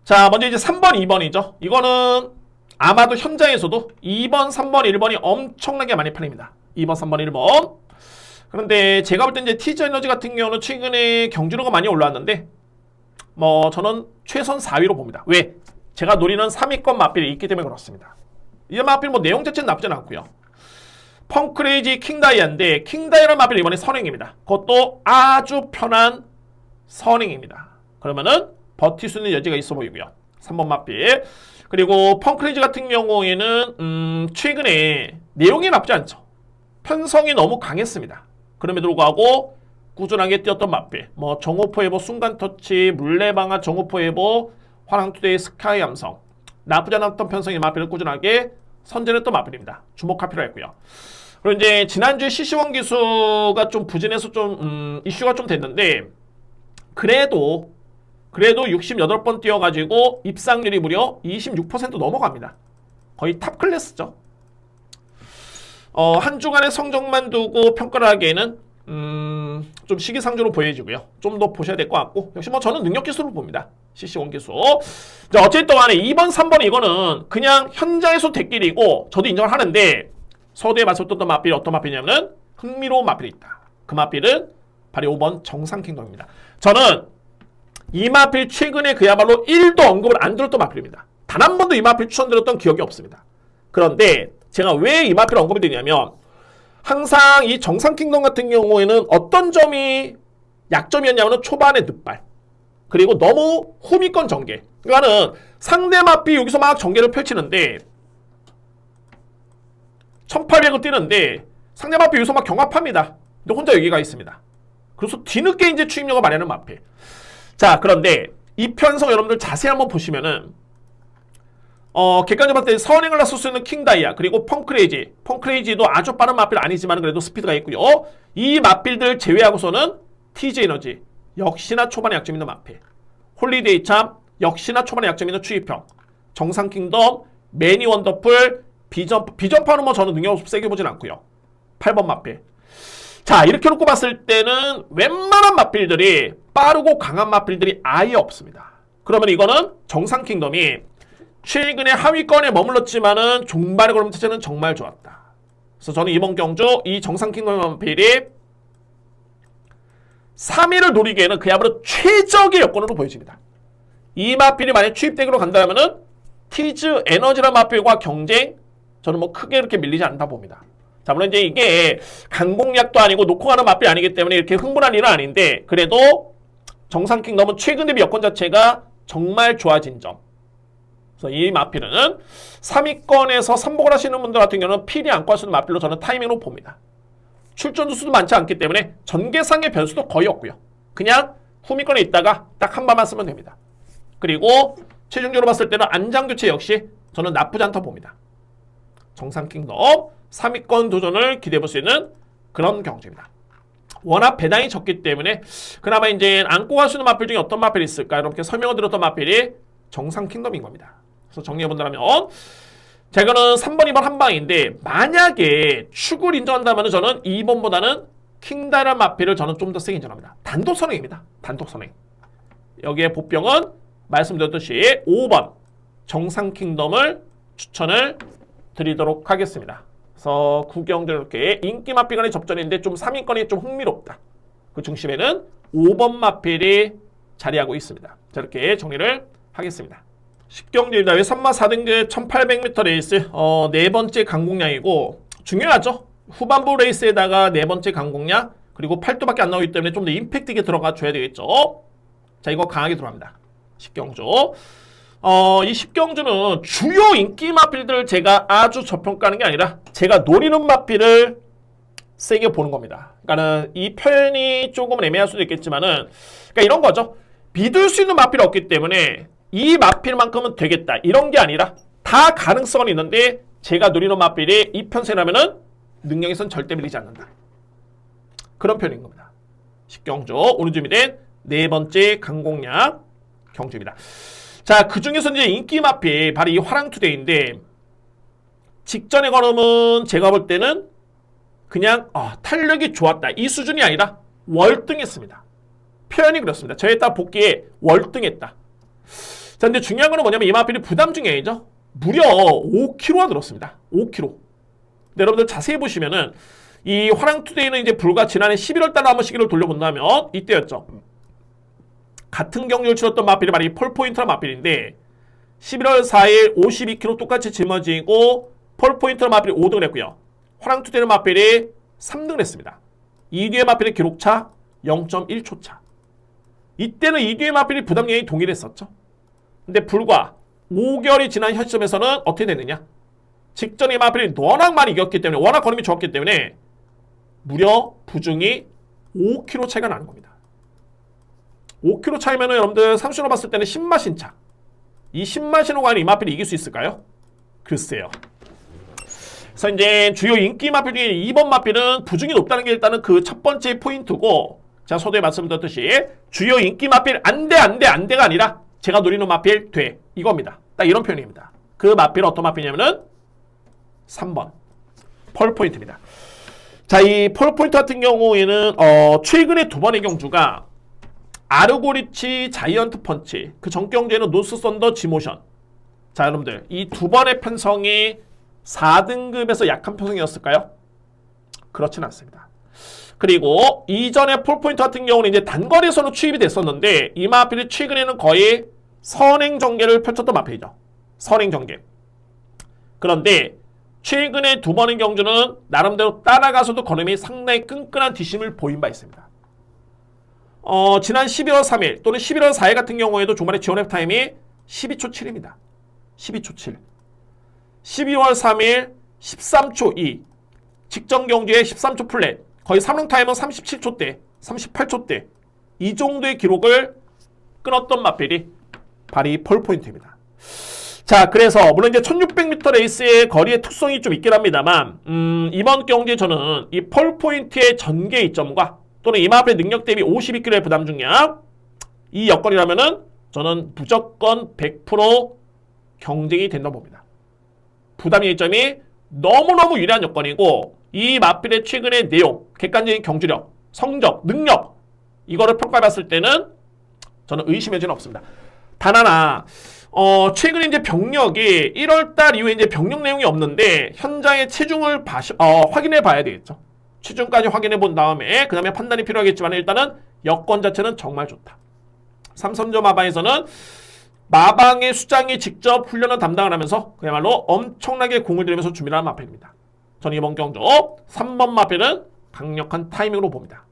자, 먼저 이제 3번, 2번이죠. 이거는 아마도 현장에서도 2번, 3번, 1번이 엄청나게 많이 팔립니다. 2번, 3번, 1번. 그런데 제가 볼 때 이제 티즈 에너지 같은 경우는 최근에 경주로가 많이 올라왔는데 저는 최선 4위로 봅니다. 왜? 제가 노리는 3위권 마필이 있기 때문에 그렇습니다. 이 마필 내용 자체는 나쁘진 않고요. 펑크레이지 킹다이아인데 킹다이아라는 마필 이번에 선행입니다. 그것도 아주 편한 선행입니다. 그러면은 버틸 수 있는 여지가 있어 보이고요. 3번 마필. 그리고 펑크레이지 같은 경우에는 최근에 내용이 나쁘지 않죠. 편성이 너무 강했습니다. 그럼에도 불구하고 꾸준하게 뛰었던 마필. 정오포에보 순간터치, 물레방아 정오포에보, 화랑투데이 스카이 함성. 나쁘지 않았던 편성의 마필을 꾸준하게 선전했던 마필입니다. 주목할 필요가 있고요. 그리고 이제 지난주에 CC1 기수가 좀 부진해서 좀 이슈가 좀 됐는데 그래도 그래도 68번 뛰어가지고 입상률이 무려 26% 넘어갑니다. 거의 탑 클래스죠. 한 주간의 성적만 두고 평가를 하기에는 좀 시기상조로 보여지고요. 좀 더 보셔야 될 것 같고, 역시 뭐 저는 능력기술로 봅니다. CC 원기수. 자, 어쨌든 간에 2번, 3번 이거는 그냥 현장에서 대끼리고 저도 인정을 하는데, 서두에 맞섰던 마필이 어떤 마필이냐면 흥미로운 마필이 있다. 그 마필은 바로 5번 정상킹덤입니다. 저는 이 마필 최근에 그야말로 1도 언급을 안 들었던 마필입니다. 단 한 번도 이 마필 추천드렸던 기억이 없습니다. 그런데 제가 왜 이 마필 언급이 되냐면, 항상 이 정상킹덤 같은 경우에는 어떤 점이 약점이었냐면 초반에 늑발, 그리고 너무 후미권 전개. 그러니까는 상대 마필 여기서 막 전개를 펼치는데 1800을 뛰는데 상대 마필 여기서 막 경합합니다. 근데 혼자 여기가 있습니다. 그래서 뒤늦게 이제 추입력을 마련하는 마필. 자, 그런데 이 편성 여러분들 자세히 한번 보시면은 객관적으로 봤을 때 선행을 나설 수 있는 킹다이아, 그리고 펑크레이지도 아주 빠른 마필 아니지만 그래도 스피드가 있고요. 이 마필들 제외하고서는 TG 에너지 역시나 초반에 약점 있는 마필, 홀리데이 참 역시나 초반에 약점 있는 추입형, 정상킹덤, 매니 원더풀, 비전파는 뭐 저는 능력 세게 보진 않고요. 8번 마필. 자, 이렇게 놓고 봤을 때는 웬만한 마필들이 빠르고 강한 마필들이 아예 없습니다. 그러면 이거는 정상킹덤이 최근에 하위권에 머물렀지만은 종반의 걸음 자체는 정말 좋았다. 그래서 저는 이번 경주 이 정상킹덤 마필이 3위를 노리기에는 그야말로 최적의 여건으로 보여집니다. 이 마필이 만약 추입대기로 간다면은 티즈 에너지란 마필과 경쟁, 저는 뭐 크게 이렇게 밀리지 않다 봅니다. 자, 물론 이제 이게 강공약도 아니고 놓고 가는 마필이 아니기 때문에 이렇게 흥분한 일은 아닌데, 그래도 정상킹덤은 최근 대비 여건 자체가 정말 좋아진 점. 그래서 이 마필은 3위권에서 선복을 하시는 분들 같은 경우는 필히 안고 할 수 있는 마필로 저는 타이밍으로 봅니다. 출전 수도 많지 않기 때문에 전개상의 변수도 거의 없고요. 그냥 후미권에 있다가 딱 한 발만 쓰면 됩니다. 그리고 최종적으로 봤을 때는 안장교체 역시 저는 나쁘지 않다 봅니다. 정상킹덤 3위권 도전을 기대해볼 수 있는 그런 경주입니다. 워낙 배당이 적기 때문에 그나마 이제 안고 갈 수 있는 마필 중에 어떤 마필이 있을까 이렇게 설명을 드렸던 마필이 정상킹덤인 겁니다. 그래서 정리해본다면 제가는 3번, 2번 한 방인데, 만약에 축을 인정한다면 저는 2번보다는 킹다이란 마필을 저는 좀 더 세게 인정합니다. 단독 선행입니다. 단독 선행. 여기에 보병은 말씀드렸듯이 5번 정상킹덤을 추천을 드리도록 하겠습니다. 그래서 구경들 이렇게 인기 마필 간의 접전인데 좀 3위권이 좀 흥미롭다. 그 중심에는 5번 마필이 자리하고 있습니다. 자, 이렇게 정리를 하겠습니다. 10경주입니다. 3마 4등급 1800m 레이스 네 번째 강공량이고 중요하죠. 후반부 레이스에다가 네 번째 강공량, 그리고 8도밖에 안 나오기 때문에 좀 더 임팩트 있게 들어가 줘야 되겠죠. 자, 이거 강하게 들어갑니다. 10경주. 이 10경주는 주요 인기 마필들을 제가 아주 저평가하는 게 아니라 제가 노리는 마필을 세게 보는 겁니다. 그러니까는 이 표현이 조금은 애매할 수도 있겠지만은, 그러니까 이런 거죠. 믿을 수 있는 마필이 없기 때문에 이 마필만큼은 되겠다 이런 게 아니라 다 가능성은 있는데 제가 노리는 마필이 이 편세라면은 능력에선 절대 밀리지 않는다. 그런 표현인 겁니다. 10경주 오늘 준비된 네 번째 강공략 경주입니다. 자, 그 중에서 이제 인기 마필 바로 이 화랑투데이인데, 직전의 걸음은 제가 볼 때는 그냥 탄력이 좋았다 이 수준이 아니라 월등했습니다. 표현이 그렇습니다. 저에 따라 복귀에 월등했다. 자, 근데 중요한 거는 뭐냐면 이 마필이 부담 중량이죠. 무려 5kg가 늘었습니다. 5kg. 근데 여러분들 자세히 보시면은 이 화랑투데이는 이제 불과 지난해 11월달에 한번 시기를 돌려본다면 이때였죠. 같은 경주를 치렀던 마필이 바로 이 폴포인트란 마필인데 11월 4일 52kg 똑같이 짊어지고 폴포인트란 마필이 5등을 했고요. 화랑투데이는 마필이 3등을 했습니다. 이 뒤에 마필의 기록차 0.1초 차. 이때는 이 뒤에 마필이 부담량이 동일했었죠. 근데 불과 5개월이 지난 현 시점에서는 어떻게 됐느냐? 직전에 마필이 워낙 많이 이겼기 때문에, 워낙 걸음이 좋았기 때문에 무려 부중이 5kg 차이가 나는 겁니다. 5kg 차이면은 여러분들 상수로 봤을 때는 10마신 차. 이 10마신으로 가는 이 마필이 이길 수 있을까요? 글쎄요. 그래서 이제 주요 인기 마필 중에 2번 마필은 부중이 높다는 게 일단은 그 첫 번째 포인트고, 자, 서두에 말씀드렸듯이 주요 인기 마필 안돼가 아니라 제가 노리는 마필 돼 이겁니다. 딱 이런 표현입니다. 그 마필은 어떤 마필이냐면은 3번 펄 포인트입니다. 자, 이 펄 포인트 같은 경우에는 최근에 두 번의 경주가 아르고리치 자이언트 펀치, 그 전 경주에는 노스 썬더 지모션. 자, 여러분들 이 두 번의 편성이 4등급에서 약한 편성이었을까요? 그렇진 않습니다. 그리고 이전에 폴포인트 같은 경우는 이제 단거리에서는 추입이 됐었는데 이 마필이 최근에는 거의 선행 전개를 펼쳤던 마필이죠. 선행 전개. 그런데 최근에 두 번의 경주는 나름대로 따라가서도 걸음이 상당히 끈끈한 뒷심을 보인 바 있습니다. 지난 11월 3일 또는 11월 4일 같은 경우에도 주말에 지원랩 타임이 12초 7입니다. 12초 7. 12월 3일 13초 2. 직전 경주에 13초 플랫. 거의 3롱 타임은 37초대, 38초대. 이 정도의 기록을 끊었던 마필이 바로 이 펄 포인트입니다. 자, 그래서 물론 이제 1600m 레이스의 거리의 특성이 좀 있긴 합니다만 이번 경기에 저는 이 펄 포인트의 전개 이점과 또는 이 마필의 능력 대비 52kg의 부담 중량 이 여건이라면은 저는 무조건 100% 경쟁이 된다고 봅니다. 부담의 이점이 너무너무 유리한 여건이고 이 마필의 최근의 내용, 객관적인 경주력, 성적, 능력 이거를 평가해봤을 때는 저는 의심의 여지는 없습니다. 단 하나 최근에 이제 병력이 1월달 이후에 이제 병력 내용이 없는데 현장의 체중을 확인해 봐야 되겠죠. 체중까지 확인해 본 다음에 그 다음에 판단이 필요하겠지만 일단은 여건 자체는 정말 좋다. 삼성전 마방에서는 마방의 수장이 직접 훈련을 담당을 하면서 그야말로 엄청나게 공을 들이면서 준비를 하는 마필입니다. 저는 이번 경주 3번 마필은 강력한 타이밍으로 봅니다.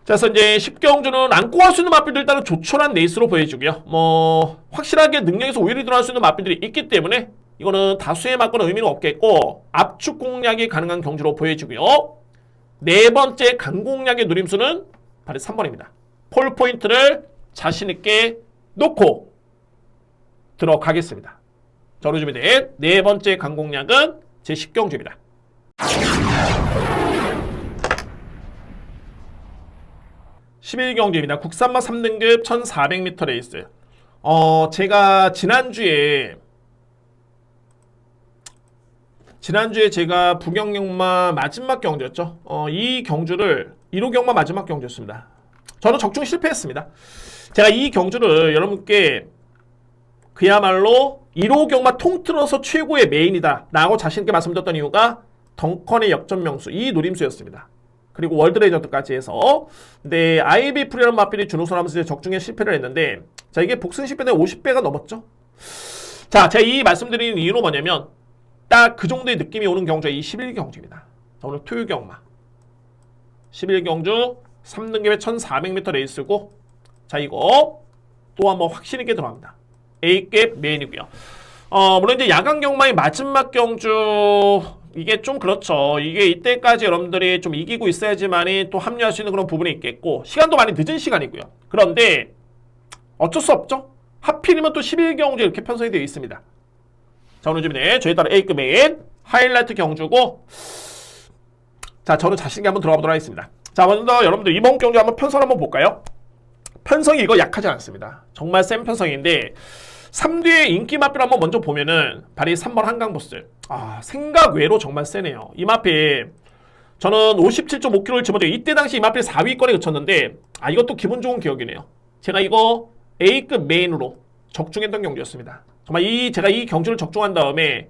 자, 그래서 이제 10경주는 안고 갈 수 있는 마필들 일단은 조촐한 레이스로 보여주고요. 확실하게 능력에서 우위를 드러날 수 있는 마필들이 있기 때문에 이거는 다수의 맞고는 의미는 없겠고 압축 공략이 가능한 경주로 보여주고요. 네 번째 강공략의 누림수는 바로 3번입니다. 폴 포인트를 자신있게 놓고 들어가겠습니다. 저로 준비된 네 번째 강공략은 제 10경주입니다. 11경주입니다. 국산마 3등급 1400m 레이스. 제가 지난주에 제가 부경경마 마지막 경주였죠. 이 경주를 1호 경마 마지막 경주였습니다. 저는 적중 실패했습니다. 제가 이 경주를 여러분께 그야말로 1호 경마 통틀어서 최고의 메인이다 라고 자신있게 말씀드렸던 이유가 덩컨의 역전명수 이 노림수였습니다. 그리고 월드레전드까지 해서 근데 아이비 프리라는 마필이 준우승하면서 적중에 실패를 했는데 자, 이게 복승 실패는 50배가 넘었죠. 자, 제가 이 말씀드리는 이유는 뭐냐면 딱 그 정도의 느낌이 오는 경주가 이 11경주입니다. 자, 오늘 토요 경마 11경주 3등급의 1400m 레이스고 자, 이거 또 한번 확신 있게 들어갑니다. A급 메인이고요. 물론 이제 야간 경마의 마지막 경주 이게 좀 그렇죠. 이게 이때까지 여러분들이 좀 이기고 있어야지만이 또 합류할 수 있는 그런 부분이 있겠고 시간도 많이 늦은 시간이고요. 그런데 어쩔 수 없죠. 하필이면 또 11경주 이렇게 편성이 되어 있습니다. 자, 오늘 준비된 저에 따라 A급 메인 하이라이트 경주고 자, 저는 자신있게 한번 들어가 보도록 하겠습니다. 자, 먼저 여러분들 이번 경주 한번 편성 한번 볼까요? 편성이 이거 약하지 않습니다. 정말 센 편성인데 3뒤의 인기 마필 한번 먼저 보면은 바로 3번 한강보스. 생각 외로 정말 세네요. 이 마필 저는 57.5kg를 집어넣어요. 이때 당시 이 마필 4위권에 그쳤는데 이것도 기분 좋은 기억이네요. 제가 이거 A급 메인으로 적중했던 경주였습니다. 정말 제가 이 경주를 적중한 다음에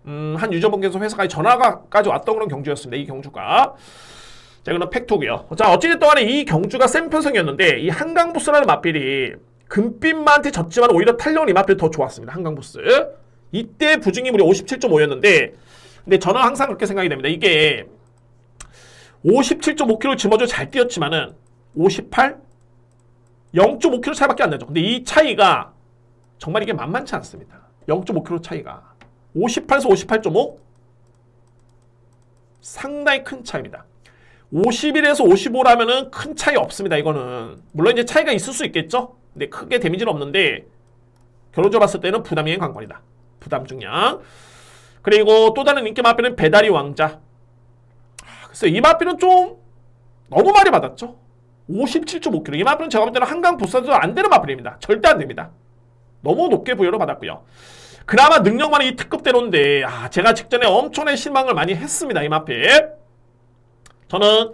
한 유저분께서 회사까지 전화가까지 왔던 그런 경주였습니다. 이 경주가. 자, 이거는 팩토고요. 자, 어찌됐든 간에 이 경주가 센 편성이었는데 이 한강보스라는 마필이 금빛마한테 졌지만 오히려 탄력은 이 마필이 더 좋았습니다. 한강보스. 이때 부증이 무려 57.5였는데 근데 저는 항상 그렇게 생각이 됩니다. 이게 57.5kg 짊어져 잘 뛰었지만은 58? 0.5kg 차이밖에 안 나죠. 근데 이 차이가 정말 이게 만만치 않습니다. 0.5kg 차이가 58에서 58.5 상당히 큰 차이입니다. 51에서 55라면은 큰 차이 없습니다. 이거는 물론 이제 차이가 있을 수 있겠죠. 근데 크게 데미지는 없는데 결론적으로 봤을 때는 부담이 관건이다. 부담 중량. 그리고 또 다른 인기 마필은 배다리 왕자. 글쎄 이 마필은 좀 너무 많이 받았죠. 57.5kg. 이 마필은 제가 볼 때는 한강 부스도 안 되는 마필입니다. 절대 안 됩니다. 너무 높게 부여를 받았고요. 그나마 능력 많은 이 특급대로인데 제가 직전에 엄청나게 실망을 많이 했습니다. 이 마필. 저는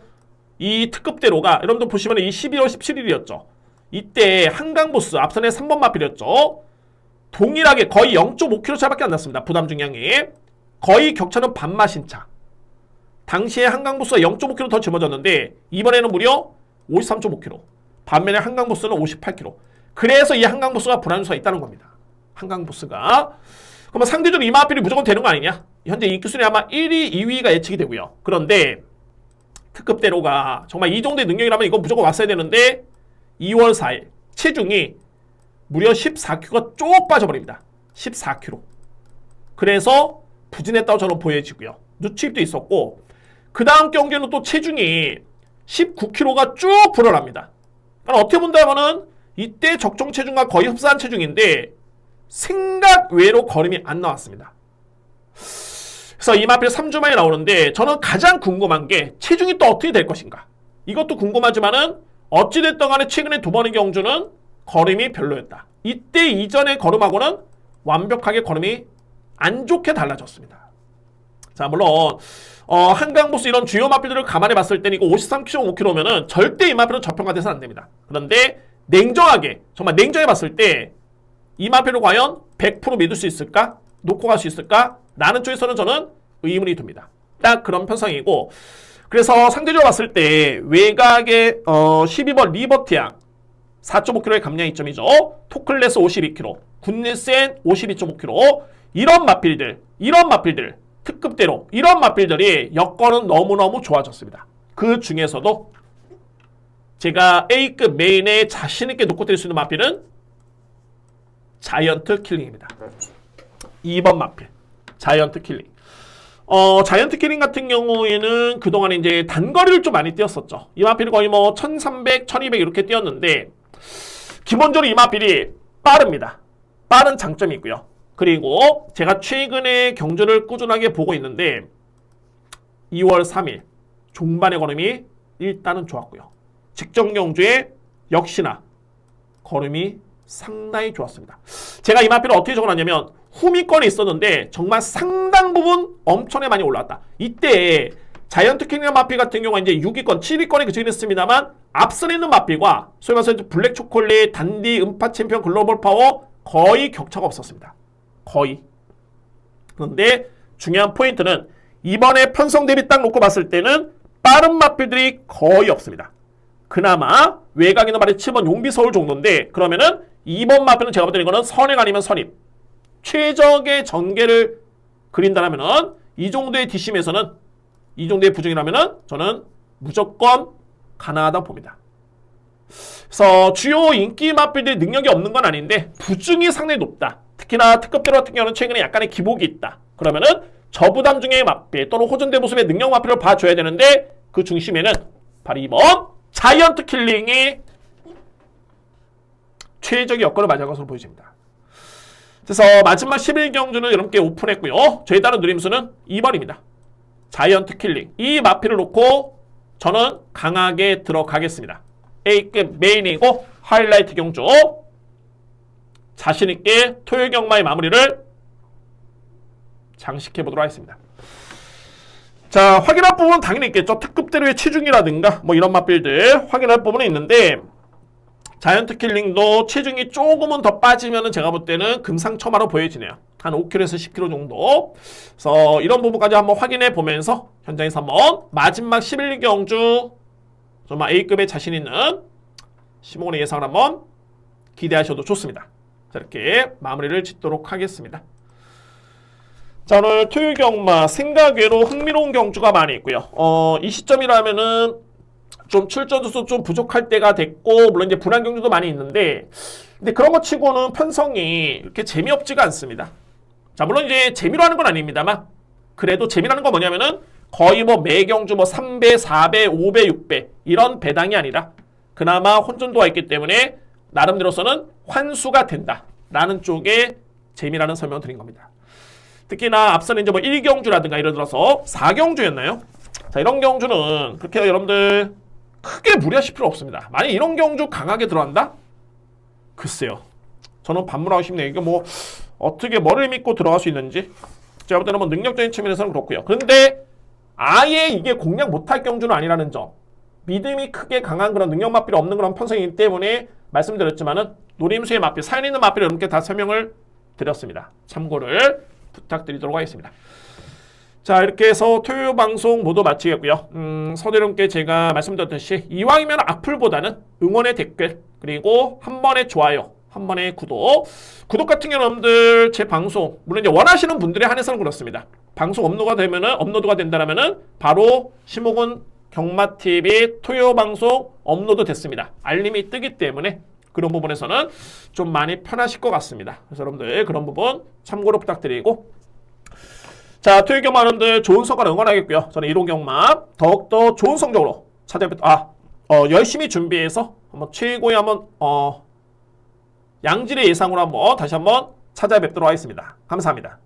이 특급대로가 여러분들 보시면 이 12월 17일이었죠. 이때 한강보스 앞선에 3번 마필이었죠. 동일하게 거의 0.5kg 차이밖에 안 났습니다. 부담 중량이. 거의 격차는 반마신 차. 당시에 한강보스가 0.5kg 더 짊어졌는데 이번에는 무려 53.5kg. 반면에 한강보스는 58kg. 그래서 이 한강보스가 불안수가 있다는 겁니다. 한강보스가. 그러면 상대적으로 이 마필이 무조건 되는 거 아니냐? 현재 인기 순위 아마 1위, 2위가 예측이 되고요. 그런데 특급대로가 정말 이 정도의 능력이라면 이거 무조건 왔어야 되는데 2월 4일 체중이 무려 14kg가 쭉 빠져버립니다. 14kg. 그래서 부진했다고 저는 보여지고요. 누추입도 있었고 그 다음 경기는 또 체중이 19kg가 쭉 불어납니다. 그러니까 어떻게 본다면은 이때 적정 체중과 거의 흡사한 체중인데 생각 외로 걸음이 안 나왔습니다. 그래서 이 마필 3주 만에 나오는데 저는 가장 궁금한 게 체중이 또 어떻게 될 것인가. 이것도 궁금하지만은 어찌됐든 간에 최근에 두 번의 경주는 걸음이 별로였다. 이때 이전의 걸음하고는 완벽하게 걸음이 안 좋게 달라졌습니다. 자, 물론 한강보스 이런 주요 마필들을 감안해 봤을 때는 이거 53kg, 5kg면은 절대 이 마필은 저평가돼서는 안 됩니다. 그런데 냉정하게, 정말 냉정해 봤을 때 이 마필을 과연 100% 믿을 수 있을까? 놓고 갈 수 있을까? 라는 쪽에서는 저는 의문이 듭니다. 딱 그런 편성이고, 그래서 상대적으로 봤을 때 외곽의 12번 리버티앙 4.5kg의 감량 이점이죠. 토클레스 52kg, 굿닐센 52.5kg. 이런 마필들 특급대로 이런 마필들이 여건은 너무너무 좋아졌습니다. 그 중에서도 제가 A급 메인에 자신있게 놓고 뛸 수 있는 마필은 자이언트 킬링입니다. 2번 마필 자이언트 킬링. 자이언트 킬링 같은 경우에는 그동안 이제 단거리를 좀 많이 뛰었었죠. 이 마필이 거의 뭐 1300, 1200 이렇게 뛰었는데 기본적으로 이 마필이 빠릅니다. 빠른 장점이 있고요. 그리고 제가 최근에 경주를 꾸준하게 보고 있는데 2월 3일 종반의 걸음이 일단은 좋았고요. 직전 경주에 역시나 걸음이 상당히 좋았습니다. 제가 이 마필을 어떻게 적어놨냐면 후미권에 있었는데 정말 상당 부분 엄청나게 많이 올라왔다. 이때 자이언트 킹덤 마필 같은 경우는 이제 6위권, 7위권에 그치긴 했습니다만 앞서 있는 마필과 소위 말해서 블랙 초콜릿, 단디, 음파 챔피언, 글로벌 파워 거의 격차가 없었습니다. 거의. 그런데 중요한 포인트는 이번에 편성 대비 딱 놓고 봤을 때는 빠른 마필들이 거의 없습니다. 그나마 외곽 있는 말이 7번 용비 서울 정도인데 그러면은 2번 마필은 제가 볼 때는 이거는 선행 아니면 선입. 최적의 전개를 그린다면은 이 정도의 뒷심에서는 이 정도의 부정이라면은 저는 무조건 가능하다 봅니다. 그래서 주요 인기 마필들이 능력이 없는 건 아닌데 부중이 상당히 높다. 특히나 특급대로 같은 경우는 최근에 약간의 기복이 있다. 그러면은 저부담 중의 마필 또는 호전대 모습의 능력 마필을 봐줘야 되는데 그 중심에는 바로 이번 자이언트 킬링이 최적의 여건을 맞이한 것으로 보여집니다. 그래서 마지막 11경주는 여러분께 오픈했고요. 저에 따른 누림수는 2번입니다. 자이언트 킬링. 이 마필을 놓고 저는 강하게 들어가겠습니다. A급 메인이고 하이라이트 경주. 자신있게 토요일 경마의 마무리를 장식해보도록 하겠습니다. 자, 확인할 부분은 당연히 있겠죠. 특급대로의 체중이라든가 뭐 이런 마필들 확인할 부분은 있는데 자이언트 킬링도 체중이 조금은 더 빠지면 제가 볼 때는 금상첨화로 보여지네요. 한 5kg에서 10kg 정도. 그래서 이런 부분까지 한번 확인해 보면서 현장에서 한번 마지막 11경주 정말 A급에 자신 있는 시몬의 예상을 한번 기대하셔도 좋습니다. 자, 이렇게 마무리를 짓도록 하겠습니다. 자, 오늘 토요일 경마 생각외로 흥미로운 경주가 많이 있고요. 이 시점이라면은 좀 출전수 좀 부족할 때가 됐고 물론 이제 분한 경주도 많이 있는데 근데 그런 것 치고는 편성이 이렇게 재미없지가 않습니다. 자, 물론 이제 재미로 하는 건 아닙니다만 그래도 재미라는 건 뭐냐면은 거의 뭐 매경주 뭐 3배, 4배, 5배, 6배 이런 배당이 아니라 그나마 혼전도가 있기 때문에 나름대로서는 환수가 된다라는 쪽에 재미라는 설명을 드린 겁니다. 특히나 앞서는 이제 뭐 1경주라든가 예를 들어서 4경주였나요? 자, 이런 경주는 그렇게 여러분들 크게 무리하실 필요 없습니다. 만약 이런 경주 강하게 들어간다? 글쎄요. 저는 반문하고 싶네요. 이게 뭐 어떻게 뭐를 믿고 들어갈 수 있는지 제가 볼 때는 뭐 능력적인 측면에서는 그렇고요. 그런데 아예 이게 공략 못할 경주는 아니라는 점, 믿음이 크게 강한 그런 능력 맛비이 없는 그런 편성이기 때문에 말씀드렸지만은 노림수의 맛비, 사연 있는 맛비를 여러분께 다 설명을 드렸습니다. 참고를 부탁드리도록 하겠습니다. 자, 이렇게 해서 토요 방송 모두 마치겠고요. 서두 여러분께 제가 말씀드렸듯이 이왕이면 악플보다는 응원의 댓글, 그리고 한 번의 좋아요, 한 번의 구독 같은 경우는 여러분들 제 방송 물론 이제 원하시는 분들에 한해서는 그렇습니다. 방송 업로드가 된다면은 바로 심호군 경마TV 토요 방송 업로드 됐습니다. 알림이 뜨기 때문에 그런 부분에서는 좀 많이 편하실 것 같습니다. 그래서 여러분들 그런 부분 참고로 부탁드리고, 자, 토요 경마 여러분들 좋은 성과를 응원하겠고요. 저는 이론 경마 더욱더 좋은 성적으로 열심히 준비해서 한번 최고의 한번 양질의 예상으로 한번 다시 한번 찾아뵙도록 하겠습니다. 감사합니다.